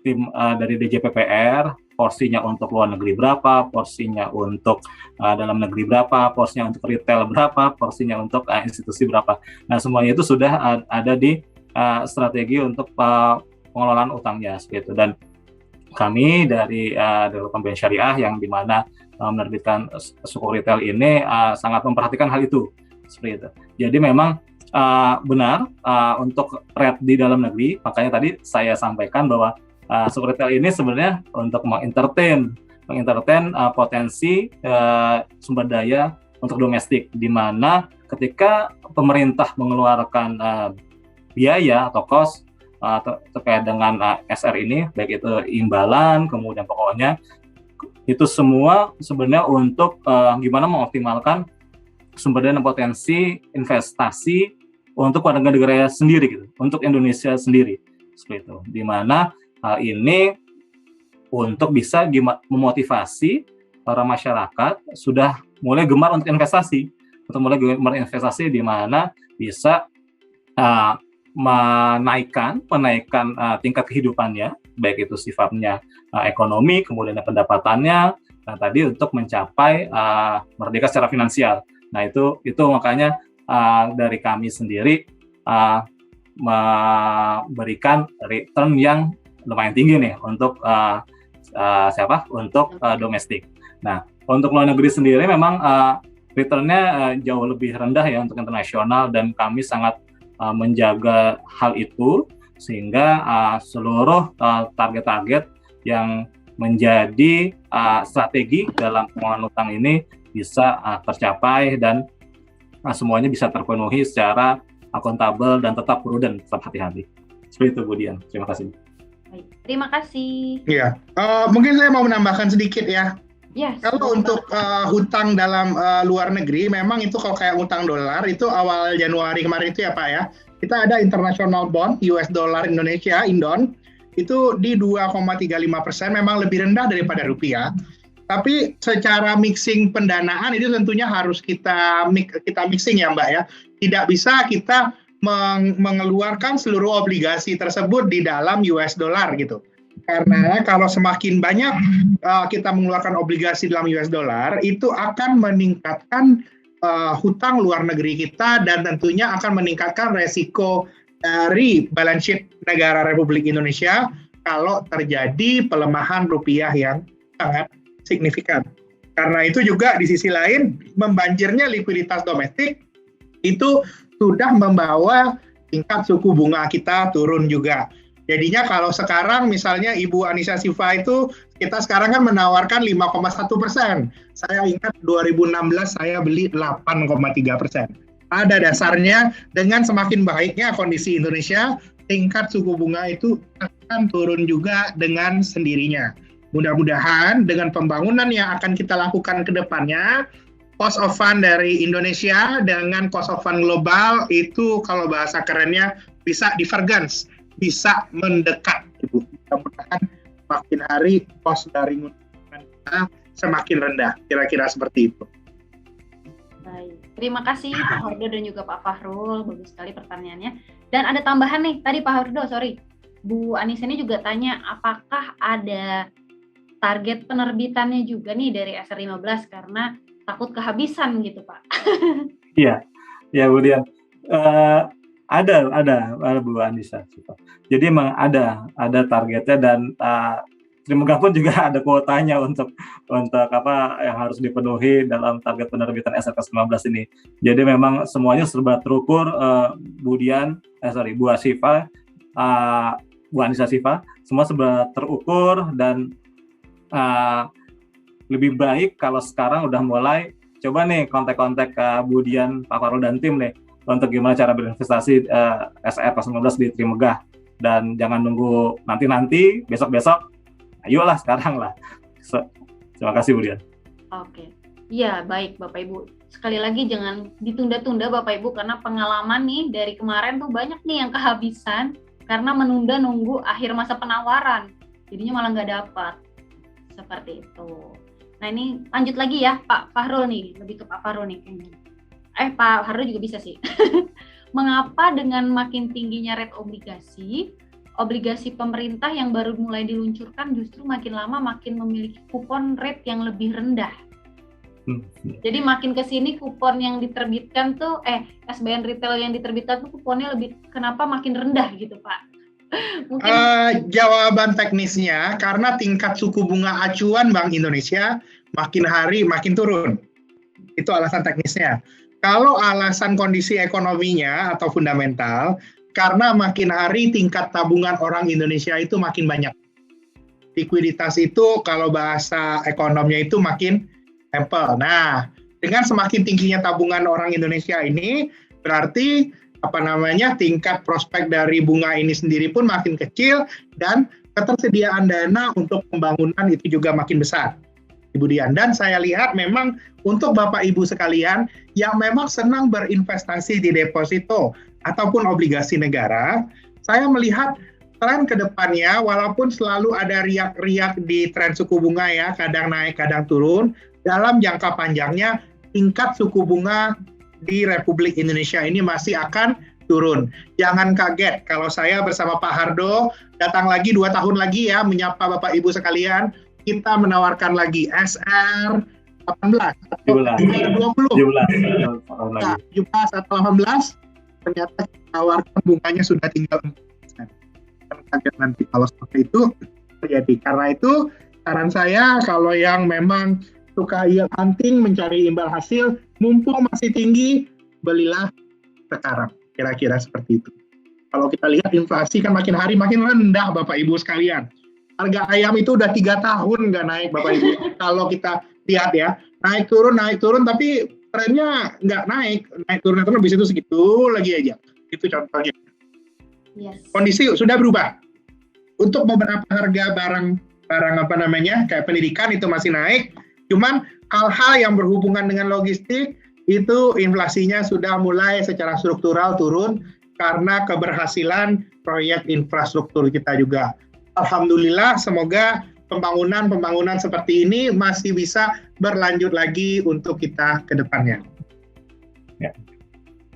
tim dari DJPPR, porsinya untuk luar negeri berapa, porsinya untuk dalam negeri berapa, porsinya untuk retail berapa, porsinya untuk institusi berapa. Nah semuanya itu sudah ada di strategi untuk pengelolaan utangnya seperti itu. Dan kami dari Development Bank Syariah yang dimana menerbitkan suku retail ini sangat memperhatikan hal itu seperti itu. Jadi memang benar untuk rate di dalam negeri, makanya tadi saya sampaikan bahwa suku retail ini sebenarnya untuk mengentertain potensi sumber daya untuk domestik, di mana ketika pemerintah mengeluarkan biaya atau cost terkait dengan SR ini, baik itu imbalan, kemudian pokoknya itu semua sebenarnya untuk gimana mengoptimalkan sumber daya dan potensi investasi untuk warga negara sendiri gitu, untuk Indonesia sendiri seperti itu, di mana hal ini untuk bisa memotivasi para masyarakat sudah mulai gemar untuk investasi, di mana bisa menaikkan tingkat kehidupannya, baik itu sifatnya ekonomi, kemudian pendapatannya, nah tadi untuk mencapai merdeka secara finansial. Nah itu makanya dari kami sendiri memberikan return yang lumayan tinggi nih untuk domestik. Nah, untuk luar negeri sendiri memang returnnya jauh lebih rendah ya untuk internasional, dan kami sangat menjaga hal itu sehingga seluruh target-target yang menjadi strategi dalam pengelolaan utang ini bisa tercapai dan semuanya bisa terpenuhi secara akuntabel dan tetap prudent, tetap hati-hati. Seperti itu Bu Dian. Terima kasih. Baik, terima kasih. Iya, mungkin saya mau menambahkan sedikit ya. Yes, kalau untuk hutang dalam luar negeri, memang itu kalau kayak hutang dolar itu awal Januari kemarin itu ya Pak ya, kita ada international bond US dollar Indonesia (Indon) itu di 2,35%, memang lebih rendah daripada rupiah. Tapi secara mixing pendanaan itu tentunya harus kita mixing ya Mbak ya. Tidak bisa kita mengeluarkan seluruh obligasi tersebut di dalam US dollar gitu. Karena kalau semakin banyak kita mengeluarkan obligasi dalam US dollar, itu akan meningkatkan hutang luar negeri kita dan tentunya akan meningkatkan resiko dari balance sheet negara Republik Indonesia kalau terjadi pelemahan rupiah yang sangat signifikan. Karena itu juga di sisi lain membanjirnya likuiditas domestik itu sudah membawa tingkat suku bunga kita turun juga. Jadinya kalau sekarang misalnya Ibu Anisha Shiva itu kita sekarang kan menawarkan 5,1%. Saya ingat 2016 saya beli 8,3%. Ada dasarnya dengan semakin baiknya kondisi Indonesia, tingkat suku bunga itu akan turun juga dengan sendirinya. Mudah-mudahan dengan pembangunan yang akan kita lakukan ke depannya, cost of fund dari Indonesia dengan cost of fund global itu kalau bahasa kerennya bisa divergence, bisa mendekat. Mudah-mudahan makin hari cost dari kita semakin rendah, kira-kira seperti itu. Baik, terima kasih Pak Hordo dan juga Pak Fahrul, bagus sekali pertanyaannya. Dan ada tambahan nih, tadi Pak Hordo, Bu Anisha ini juga tanya apakah ada target penerbitannya juga nih dari SR15 karena takut kehabisan gitu Pak. Iya, ya Bu Dian. Ada Bu Anisha. Jadi memang ada targetnya dan Trimegah pun juga ada kuotanya untuk apa yang harus dipenuhi dalam target penerbitan SRK19 ini. Jadi memang semuanya serba terukur, Bu Asifa, Bu Anissa Siva, semua serba terukur dan lebih baik kalau sekarang udah mulai coba nih kontak-kontak Bu Dian, Pak Farul dan tim nih untuk gimana cara berinvestasi SRK19 di Trimegah, dan jangan nunggu nanti besok-besok. Ayolah sekarang lah. Terima kasih Bu Dian. Oke. Iya, baik Bapak Ibu. Sekali lagi jangan ditunda-tunda Bapak Ibu, karena pengalaman nih dari kemarin tuh banyak nih yang kehabisan karena menunda nunggu akhir masa penawaran. Jadinya malah nggak dapat. Seperti itu. Nah ini lanjut lagi ya Pak Fahrul nih, lebih ke Pak Fahrul nih kayaknya. Pak Fahrul juga bisa sih. Mengapa dengan makin tingginya rate obligasi pemerintah yang baru mulai diluncurkan justru makin lama makin memiliki kupon rate yang lebih rendah? Jadi makin ke sini kupon yang diterbitkan tuh SBN retail yang diterbitkan tuh kuponnya kenapa makin rendah gitu Pak? Mungkin jawaban teknisnya karena tingkat suku bunga acuan Bank Indonesia makin hari makin turun. Itu alasan teknisnya. Kalau alasan kondisi ekonominya atau fundamental, karena makin hari tingkat tabungan orang Indonesia itu makin banyak. Likuiditas itu kalau bahasa ekonomnya itu makin ample. Nah, dengan semakin tingginya tabungan orang Indonesia ini, berarti tingkat prospek dari bunga ini sendiri pun makin kecil dan ketersediaan dana untuk pembangunan itu juga makin besar, Ibu Dian. Dan saya lihat memang untuk Bapak Ibu sekalian yang memang senang berinvestasi di deposito ataupun obligasi negara, saya melihat tren ke depannya walaupun selalu ada riak-riak di tren suku bunga ya, kadang naik, kadang turun, dalam jangka panjangnya tingkat suku bunga di Republik Indonesia ini masih akan turun. Jangan kaget kalau saya bersama Pak Hardo datang lagi 2 tahun lagi ya menyapa Bapak Ibu sekalian, kita menawarkan lagi SR 18 atau 20 17 atau 18, ternyata tawarkan bunganya sudah tinggal 4%. Kaget nanti kalau seperti itu terjadi. Karena itu saran saya kalau yang memang suka yield hunting mencari imbal hasil, mumpung masih tinggi, belilah sekarang. Kira-kira seperti itu. Kalau kita lihat inflasi kan makin hari makin rendah Bapak Ibu sekalian. Harga ayam itu udah 3 tahun nggak naik Bapak Ibu. Kalau kita lihat ya, naik turun, tapi trennya nggak naik turun habis itu segitu lagi aja. Itu contohnya. Yes. Kondisi sudah berubah. Untuk beberapa harga barang kayak pendidikan itu masih naik, cuman hal-hal yang berhubungan dengan logistik itu inflasinya sudah mulai secara struktural turun karena keberhasilan proyek infrastruktur kita juga. Alhamdulillah, semoga pembangunan seperti ini masih bisa berlanjut lagi untuk kita ke depannya. Ya.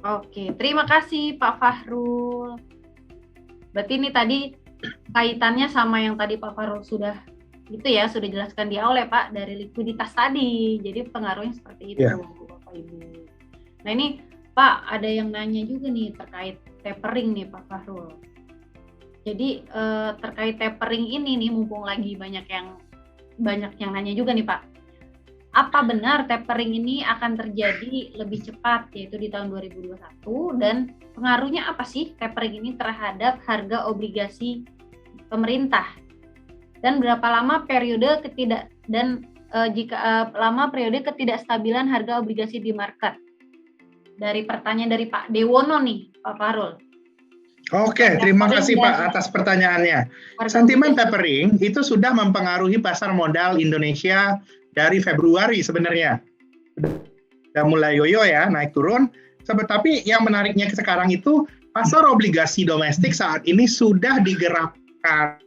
Oke, terima kasih Pak Fahrul. Berarti ini tadi kaitannya sama yang tadi Pak Fahrul sudah jelaskan di awal ya Pak, dari likuiditas tadi. Jadi pengaruhnya seperti itu, Bapak Ibu. Nah ini Pak, ada yang nanya juga nih terkait tapering nih Pak Fahrul. Jadi terkait tapering ini nih, mumpung lagi banyak yang nanya juga nih Pak. Apa benar tapering ini akan terjadi lebih cepat, yaitu di tahun 2021, dan pengaruhnya apa sih tapering ini terhadap harga obligasi pemerintah? Dan berapa lama periode periode ketidakstabilan harga obligasi di market? Dari pertanyaan dari Pak Dewono nih, Pak Farul. Oke, terima kasih Pak atas pertanyaannya. Sentimen tapering itu sudah mempengaruhi pasar modal Indonesia dari Februari sebenarnya. Sudah mulai yoyo ya, naik turun. Tetapi yang menariknya sekarang itu pasar obligasi domestik saat ini sudah digerakkan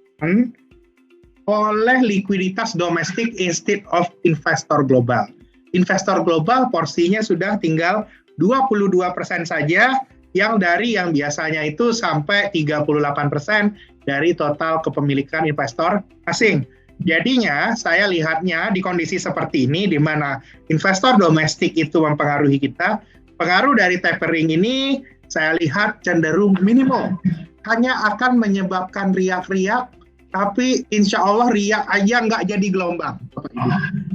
oleh likuiditas domestik instead of investor global. Investor global porsinya sudah tinggal 22% saja, yang biasanya itu sampai 38% dari total kepemilikan investor asing. Jadinya saya lihatnya di kondisi seperti ini, di mana investor domestik itu mempengaruhi kita, pengaruh dari tapering ini saya lihat cenderung minimal. Hanya akan menyebabkan riak-riak tapi insya Allah riak aja nggak jadi gelombang.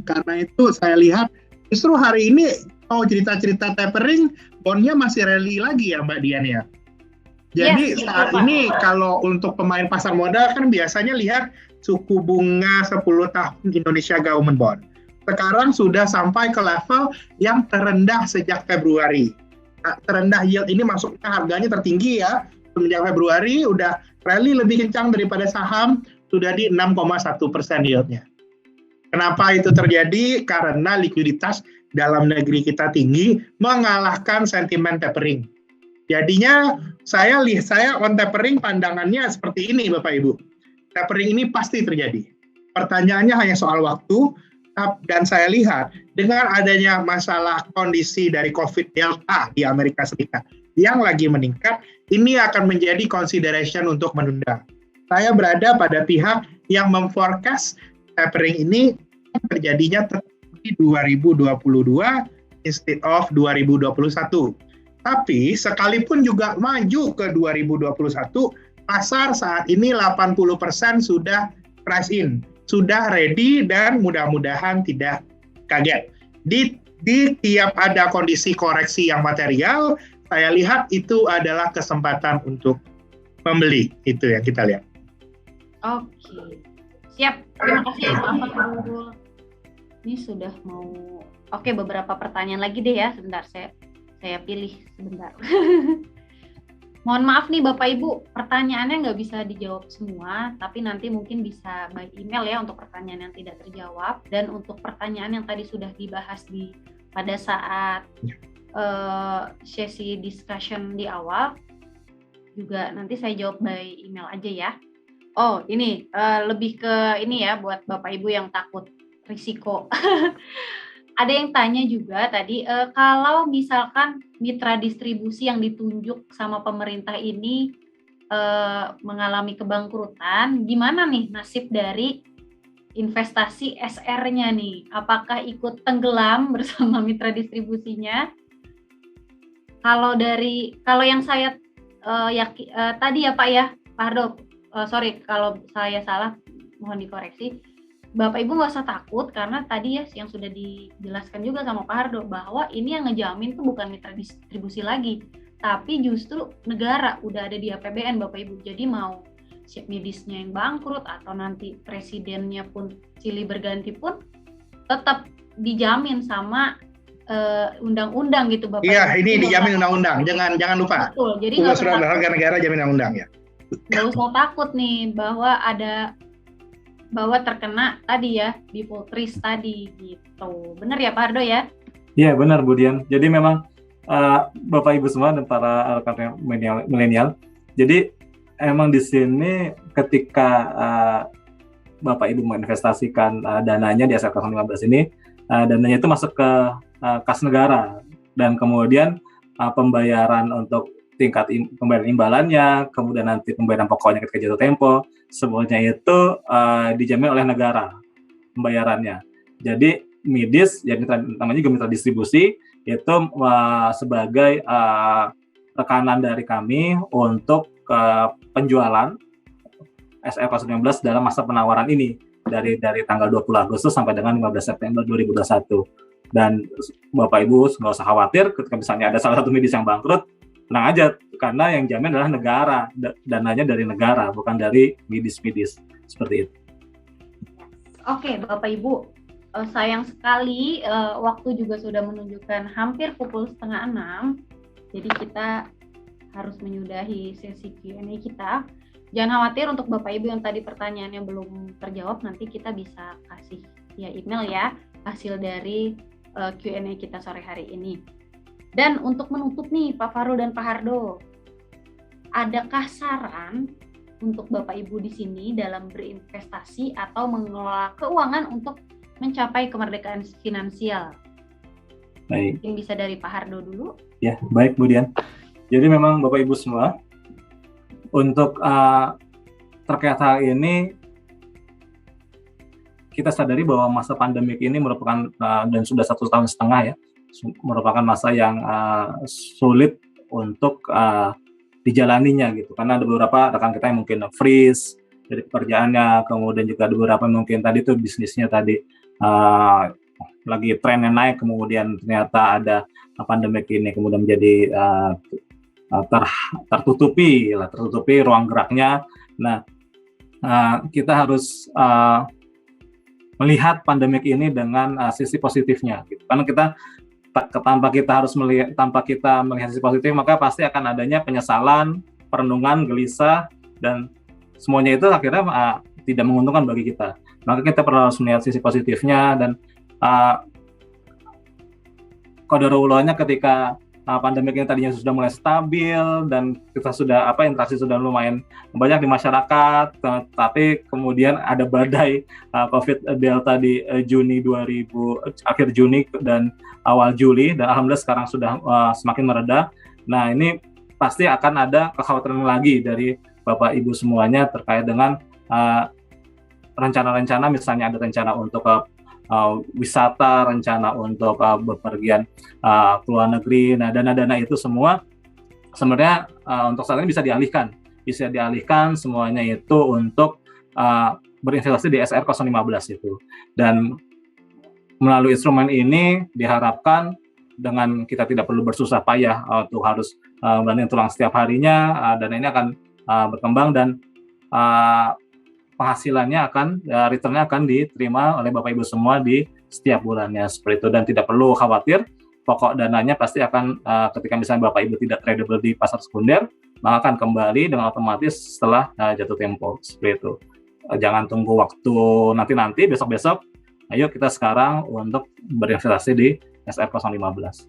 Karena itu saya lihat justru hari ini cerita-cerita tapering, bondnya masih rally lagi ya Mbak Dian ya. Jadi Yes, saat betul, Pak. ini kalau untuk pemain pasar modal kan biasanya lihat suku bunga 10 tahun Indonesia Government Bond. Sekarang sudah sampai ke level yang terendah sejak Februari. Terendah yield ini maksudnya harganya tertinggi ya. Semenjak Februari udah rally lebih kencang daripada saham, sudah di 6,1% yieldnya. Kenapa itu terjadi? Karena likuiditas dalam negeri kita tinggi mengalahkan sentimen tapering. Jadinya saya on tapering pandangannya seperti ini Bapak Ibu. Tapering ini pasti terjadi. Pertanyaannya hanya soal waktu, dan saya lihat dengan adanya masalah kondisi dari COVID Delta di Amerika Serikat yang lagi meningkat, ini akan menjadi consideration untuk menunda. Saya berada pada pihak yang memforecast tapering ini terjadinya di 2022 instead of 2021. Tapi sekalipun juga maju ke 2021, pasar saat ini 80% sudah price in, sudah ready dan mudah-mudahan tidak kaget. Di tiap ada kondisi koreksi yang material, saya lihat itu adalah kesempatan untuk membeli. Itu yang kita lihat. Oke, siap. Terima kasih Pak Fahrul. Ini sudah mau. Oke, beberapa pertanyaan lagi deh ya. Sebentar, saya pilih sebentar. Mohon maaf nih Bapak Ibu, pertanyaannya nggak bisa dijawab semua, tapi nanti mungkin bisa by email ya untuk pertanyaan yang tidak terjawab, dan untuk pertanyaan yang tadi sudah dibahas pada saat sesi discussion di awal, juga nanti saya jawab by email aja ya. Oh, ini lebih ke ini ya buat Bapak Ibu yang takut risiko. Ada yang tanya juga tadi, kalau misalkan mitra distribusi yang ditunjuk sama pemerintah ini mengalami kebangkrutan, gimana nih nasib dari investasi SR-nya nih? Apakah ikut tenggelam bersama mitra distribusinya? Kalau yang saya tadi ya Pak ya, Pak Hardo, sorry kalau saya salah, mohon dikoreksi. Bapak Ibu nggak usah takut karena tadi ya yang sudah dijelaskan juga sama Pak Hardo bahwa ini yang ngejamin tuh bukan mitra distribusi lagi, tapi justru negara udah ada di APBN Bapak Ibu. Jadi mau si medisnya yang bangkrut atau nanti presidennya pun silih berganti pun tetap dijamin sama undang-undang gitu Bapak. Iya, ini dijamin undang-undang. Jangan lupa. Betul. Jadi nggak usah harga negara jamin undang-undang ya. Nggak usah takut nih bahwa terkena tadi ya default risk tadi gitu. Benar ya Pak Hardo ya? Iya benar Bu Dian. Jadi memang Bapak Ibu semua dan para rekan milenial. Jadi emang di sini ketika Bapak Ibu menginvestasikan dananya di SR 015 ini, dananya itu masuk ke kas negara dan kemudian pembayaran untuk tingkat pembayaran imbalannya, kemudian nanti pembayaran pokoknya ketika jatuh tempo, semuanya itu dijamin oleh negara pembayarannya. Jadi MIDIS, yang namanya juga mitra distribusi, itu sebagai rekanan dari kami untuk penjualan SR 015 dalam masa penawaran ini dari tanggal 20 Agustus sampai dengan 15 September 2021. Dan Bapak Ibu nggak usah khawatir ketika misalnya ada salah satu MIDIS yang bangkrut, tenang aja, karena yang jamin adalah negara, dananya dari negara, bukan dari midis-midis, seperti itu. Oke, Bapak Ibu, sayang sekali waktu juga sudah menunjukkan hampir pukul 5:30, jadi kita harus menyudahi sesi Q&A kita. Jangan khawatir untuk Bapak Ibu yang tadi pertanyaannya belum terjawab, nanti kita bisa kasih via email ya, hasil dari Q&A kita sore hari ini. Dan untuk menutup nih Pak Fahrul dan Pak Hardo, adakah saran untuk Bapak Ibu di sini dalam berinvestasi atau mengelola keuangan untuk mencapai kemerdekaan finansial? Baik. Mungkin bisa dari Pak Hardo dulu. Ya, baik Bu Dian. Jadi memang Bapak Ibu semua, untuk terkait hal ini, kita sadari bahwa masa pandemik ini merupakan, dan sudah 1,5 tahun ya, merupakan masa yang sulit untuk dijalaninya gitu, karena ada beberapa rekan kita yang mungkin freeze dari pekerjaannya, kemudian juga ada beberapa mungkin tadi tuh bisnisnya tadi lagi trennya naik, kemudian ternyata ada pandemik ini kemudian menjadi tertutupi ruang geraknya. Nah, kita harus melihat pandemik ini dengan sisi positifnya, gitu. Karena tanpa kita melihat sisi positif, maka pasti akan adanya penyesalan, perenungan, gelisah, dan semuanya itu akhirnya tidak menguntungkan bagi kita. Maka kita perlu harus melihat sisi positifnya, dan qadarullah-nya ketika pandemik ini tadinya sudah mulai stabil dan kita sudah interaksi sudah lumayan banyak di masyarakat, tapi kemudian ada badai COVID Delta di akhir Juni dan awal Juli, dan alhamdulillah sekarang sudah semakin mereda. Nah, ini pasti akan ada kekhawatiran lagi dari Bapak Ibu semuanya terkait dengan rencana-rencana, misalnya ada rencana untuk wisata, rencana untuk bepergian ke luar negeri. Nah, dana-dana itu semua sebenarnya untuk saat ini bisa dialihkan semuanya itu untuk berinvestasi di SR 015 itu. Dan melalui instrumen ini diharapkan dengan kita tidak perlu bersusah payah untuk harus banting tulang setiap harinya, dana ini akan berkembang dan penghasilannya returnnya akan diterima oleh Bapak Ibu semua di setiap bulannya, seperti itu. Dan tidak perlu khawatir, pokok dananya pasti akan ketika misalnya Bapak Ibu tidak tradable di pasar sekunder, maka akan kembali dengan otomatis setelah jatuh tempo, seperti itu. Jangan tunggu waktu nanti besok-besok, ayo kita sekarang untuk berinvestasi di SR 015.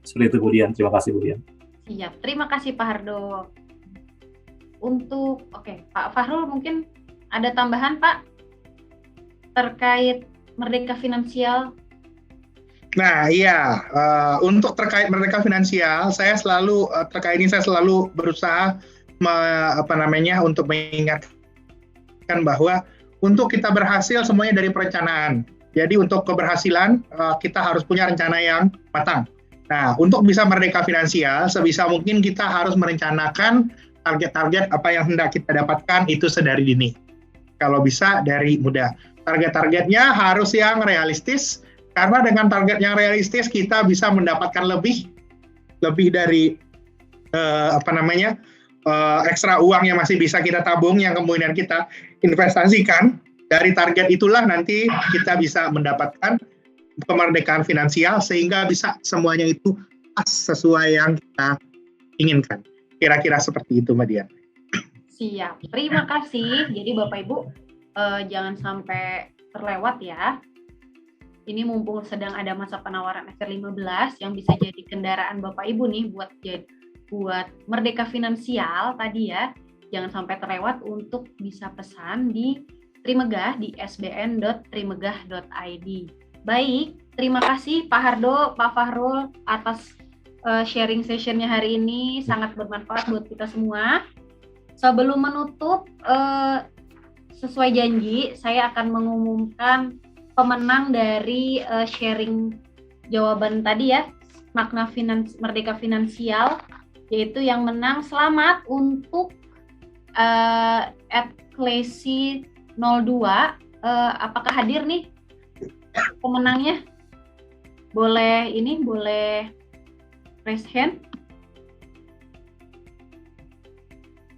Seperti itu, Bu Dian. Terima kasih, Bu Dian. Siap, terima kasih Pak Hardo. Pak Fahrul mungkin ada tambahan, Pak, terkait Merdeka Finansial? Nah, iya, untuk terkait Merdeka Finansial, saya selalu berusaha untuk mengingatkan bahwa untuk kita berhasil semuanya dari perencanaan. Jadi untuk keberhasilan kita harus punya rencana yang matang. Nah, untuk bisa merdeka finansial, sebisa mungkin kita harus merencanakan target-target apa yang hendak kita dapatkan itu sedari dini. Kalau bisa dari muda. Target-targetnya harus yang realistis, karena dengan target yang realistis kita bisa mendapatkan lebih dari ekstra uang yang masih bisa kita tabung, yang kemudian kita investasikan. Dari target itulah nanti kita bisa mendapatkan kemerdekaan finansial, sehingga bisa semuanya itu pas sesuai yang kita inginkan. Kira-kira seperti itu, Mbak Dian. Siap, terima kasih. Jadi Bapak Ibu jangan sampai terlewat ya. Ini mumpung sedang ada masa penawaran SR15 yang bisa jadi kendaraan Bapak Ibu nih buat merdeka finansial tadi ya. Jangan sampai terlewat untuk bisa pesan di Trimegah di sbn.trimegah.id. Baik, terima kasih Pak Hardo, Pak Fahrul atas sharing sessionnya hari ini, sangat bermanfaat buat kita semua. Sebelum menutup, sesuai janji, saya akan mengumumkan pemenang dari sharing jawaban tadi ya, makna merdeka finansial, yaitu yang menang. Selamat untuk @klesi 02. Apakah hadir nih pemenangnya? Boleh raise hand.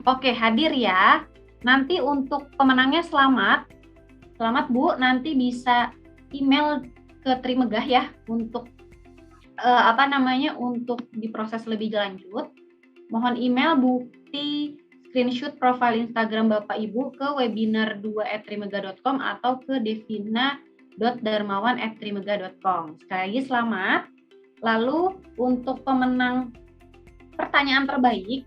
Oke, hadir ya. Nanti untuk pemenangnya selamat Bu, nanti bisa email ke Trimegah ya untuk untuk diproses lebih lanjut. Mohon email bukti screenshot profil Instagram Bapak Ibu ke webinar2@trimegah.com atau ke devina.darmawan@trimegah.com. Sekali lagi selamat. Lalu untuk pemenang pertanyaan terbaik,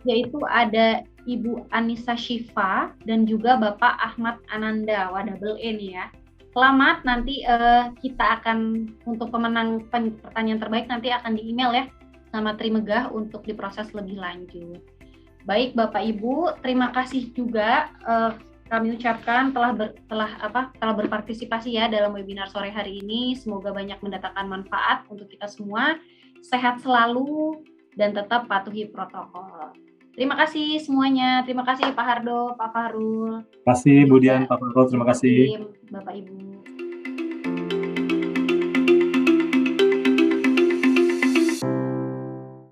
yaitu ada Ibu Anissa Syifa dan juga Bapak Ahmad Ananda, double E nih ya. Selamat, nanti kita akan untuk pemenang pertanyaan terbaik nanti akan di email ya sama Trimegah untuk diproses lebih lanjut. Baik Bapak Ibu, terima kasih juga kami ucapkan telah berpartisipasi ya dalam webinar sore hari ini. Semoga banyak mendatangkan manfaat untuk kita semua. Sehat selalu dan tetap patuhi protokol. Terima kasih semuanya. Terima kasih Pak Hardo, Pak Fahrul. Terima kasih Bu Dian, Pak Fahrul, terima kasih. Bapak Ibu.